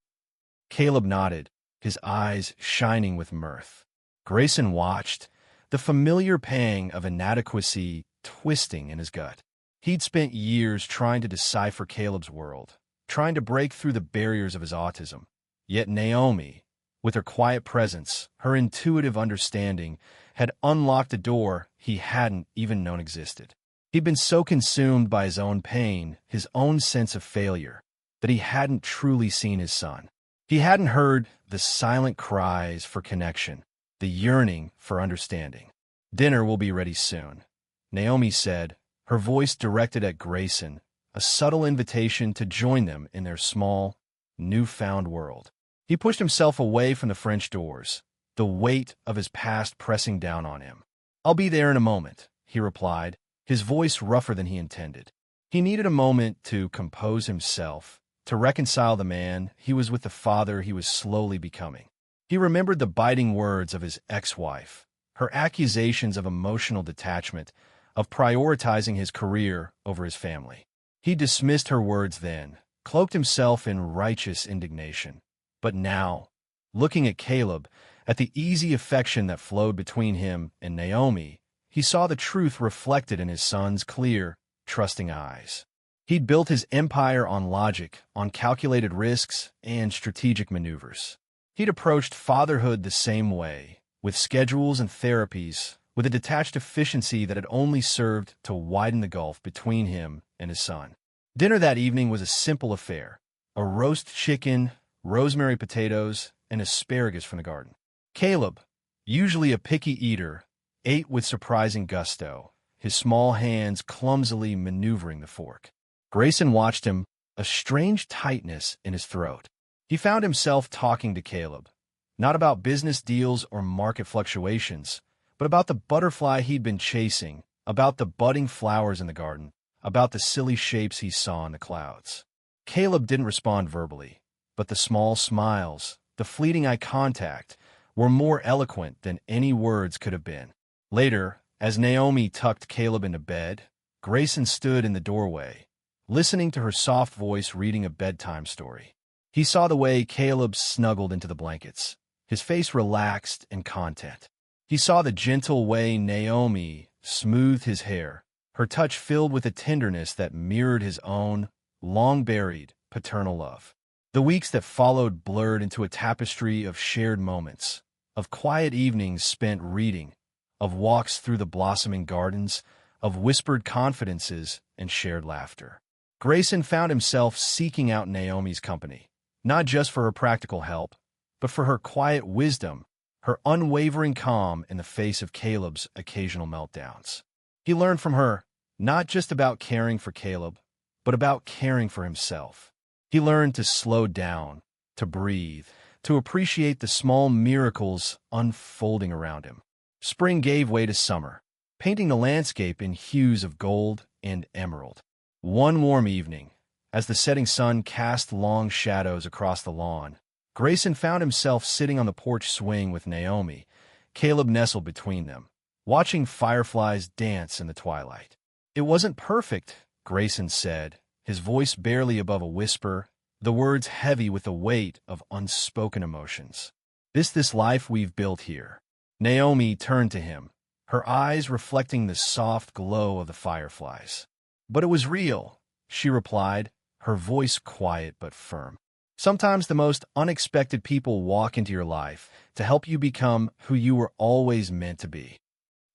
Caleb nodded, his eyes shining with mirth. Grayson watched, the familiar pang of inadequacy twisting in his gut. He'd spent years trying to decipher Caleb's world, trying to break through the barriers of his autism. Yet Naomi, with her quiet presence, her intuitive understanding, had unlocked a door he hadn't even known existed. He'd been so consumed by his own pain, his own sense of failure, that he hadn't truly seen his son. He hadn't heard the silent cries for connection, the yearning for understanding. "Dinner will be ready soon," Naomi said, her voice directed at Grayson, a subtle invitation to join them in their small, newfound world. He pushed himself away from the French doors, the weight of his past pressing down on him. "I'll be there in a moment," he replied, his voice rougher than he intended. He needed a moment to compose himself, to reconcile the man he was with the father he was slowly becoming. He remembered the biting words of his ex-wife, her accusations of emotional detachment, of prioritizing his career over his family. He dismissed her words then, cloaked himself in righteous indignation. But now, looking at Caleb, at the easy affection that flowed between him and Naomi, he saw the truth reflected in his son's clear, trusting eyes. He'd built his empire on logic, on calculated risks, and strategic maneuvers. He'd approached fatherhood the same way, with schedules and therapies, with a detached efficiency that had only served to widen the gulf between him and his son. Dinner that evening was a simple affair: a roast chicken, rosemary potatoes, and asparagus from the garden. Caleb, usually a picky eater, ate with surprising gusto, his small hands clumsily maneuvering the fork. Grayson watched him, a strange tightness in his throat. He found himself talking to Caleb, not about business deals or market fluctuations, but about the butterfly he'd been chasing, about the budding flowers in the garden, about the silly shapes he saw in the clouds. Caleb didn't respond verbally, but the small smiles, the fleeting eye contact, were more eloquent than any words could have been. Later, as Naomi tucked Caleb into bed, Grayson stood in the doorway, listening to her soft voice reading a bedtime story. He saw the way Caleb snuggled into the blankets, his face relaxed and content. He saw the gentle way Naomi smoothed his hair, her touch filled with a tenderness that mirrored his own, long-buried, paternal love. The weeks that followed blurred into a tapestry of shared moments, of quiet evenings spent reading, of walks through the blossoming gardens, of whispered confidences and shared laughter. Grayson found himself seeking out Naomi's company, not just for her practical help, but for her quiet wisdom, her unwavering calm in the face of Caleb's occasional meltdowns. He learned from her not just about caring for Caleb, but about caring for himself. He learned to slow down, to breathe, to appreciate the small miracles unfolding around him. Spring gave way to summer, painting the landscape in hues of gold and emerald. One warm evening, as the setting sun cast long shadows across the lawn, Grayson found himself sitting on the porch swing with Naomi, Caleb nestled between them, watching fireflies dance in the twilight. "It wasn't perfect," Grayson said, his voice barely above a whisper, the words heavy with the weight of unspoken emotions. This life we've built here." Naomi turned to him, her eyes reflecting the soft glow of the fireflies. "But it was real," she replied, her voice quiet but firm. "Sometimes the most unexpected people walk into your life to help you become who you were always meant to be."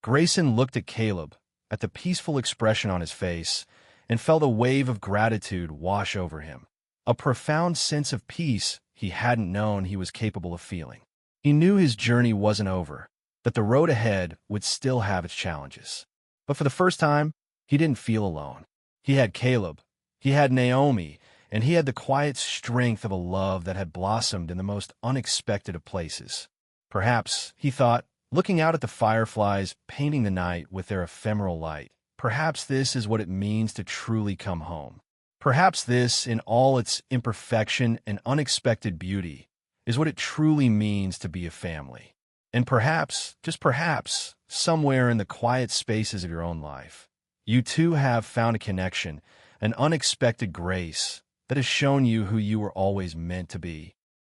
Grayson looked at Caleb, at the peaceful expression on his face, and felt a wave of gratitude wash over him, a profound sense of peace he hadn't known he was capable of feeling. He knew his journey wasn't over, that the road ahead would still have its challenges. But for the first time, he didn't feel alone. He had Caleb, he had Naomi, and he had the quiet strength of a love that had blossomed in the most unexpected of places. Perhaps, he thought, looking out at the fireflies painting the night with their ephemeral light, perhaps this is what it means to truly come home. Perhaps this, in all its imperfection and unexpected beauty, is what it truly means to be a family. And perhaps, just perhaps, somewhere in the quiet spaces of your own life, you too have found a connection, an unexpected grace that has shown you who you were always meant to be.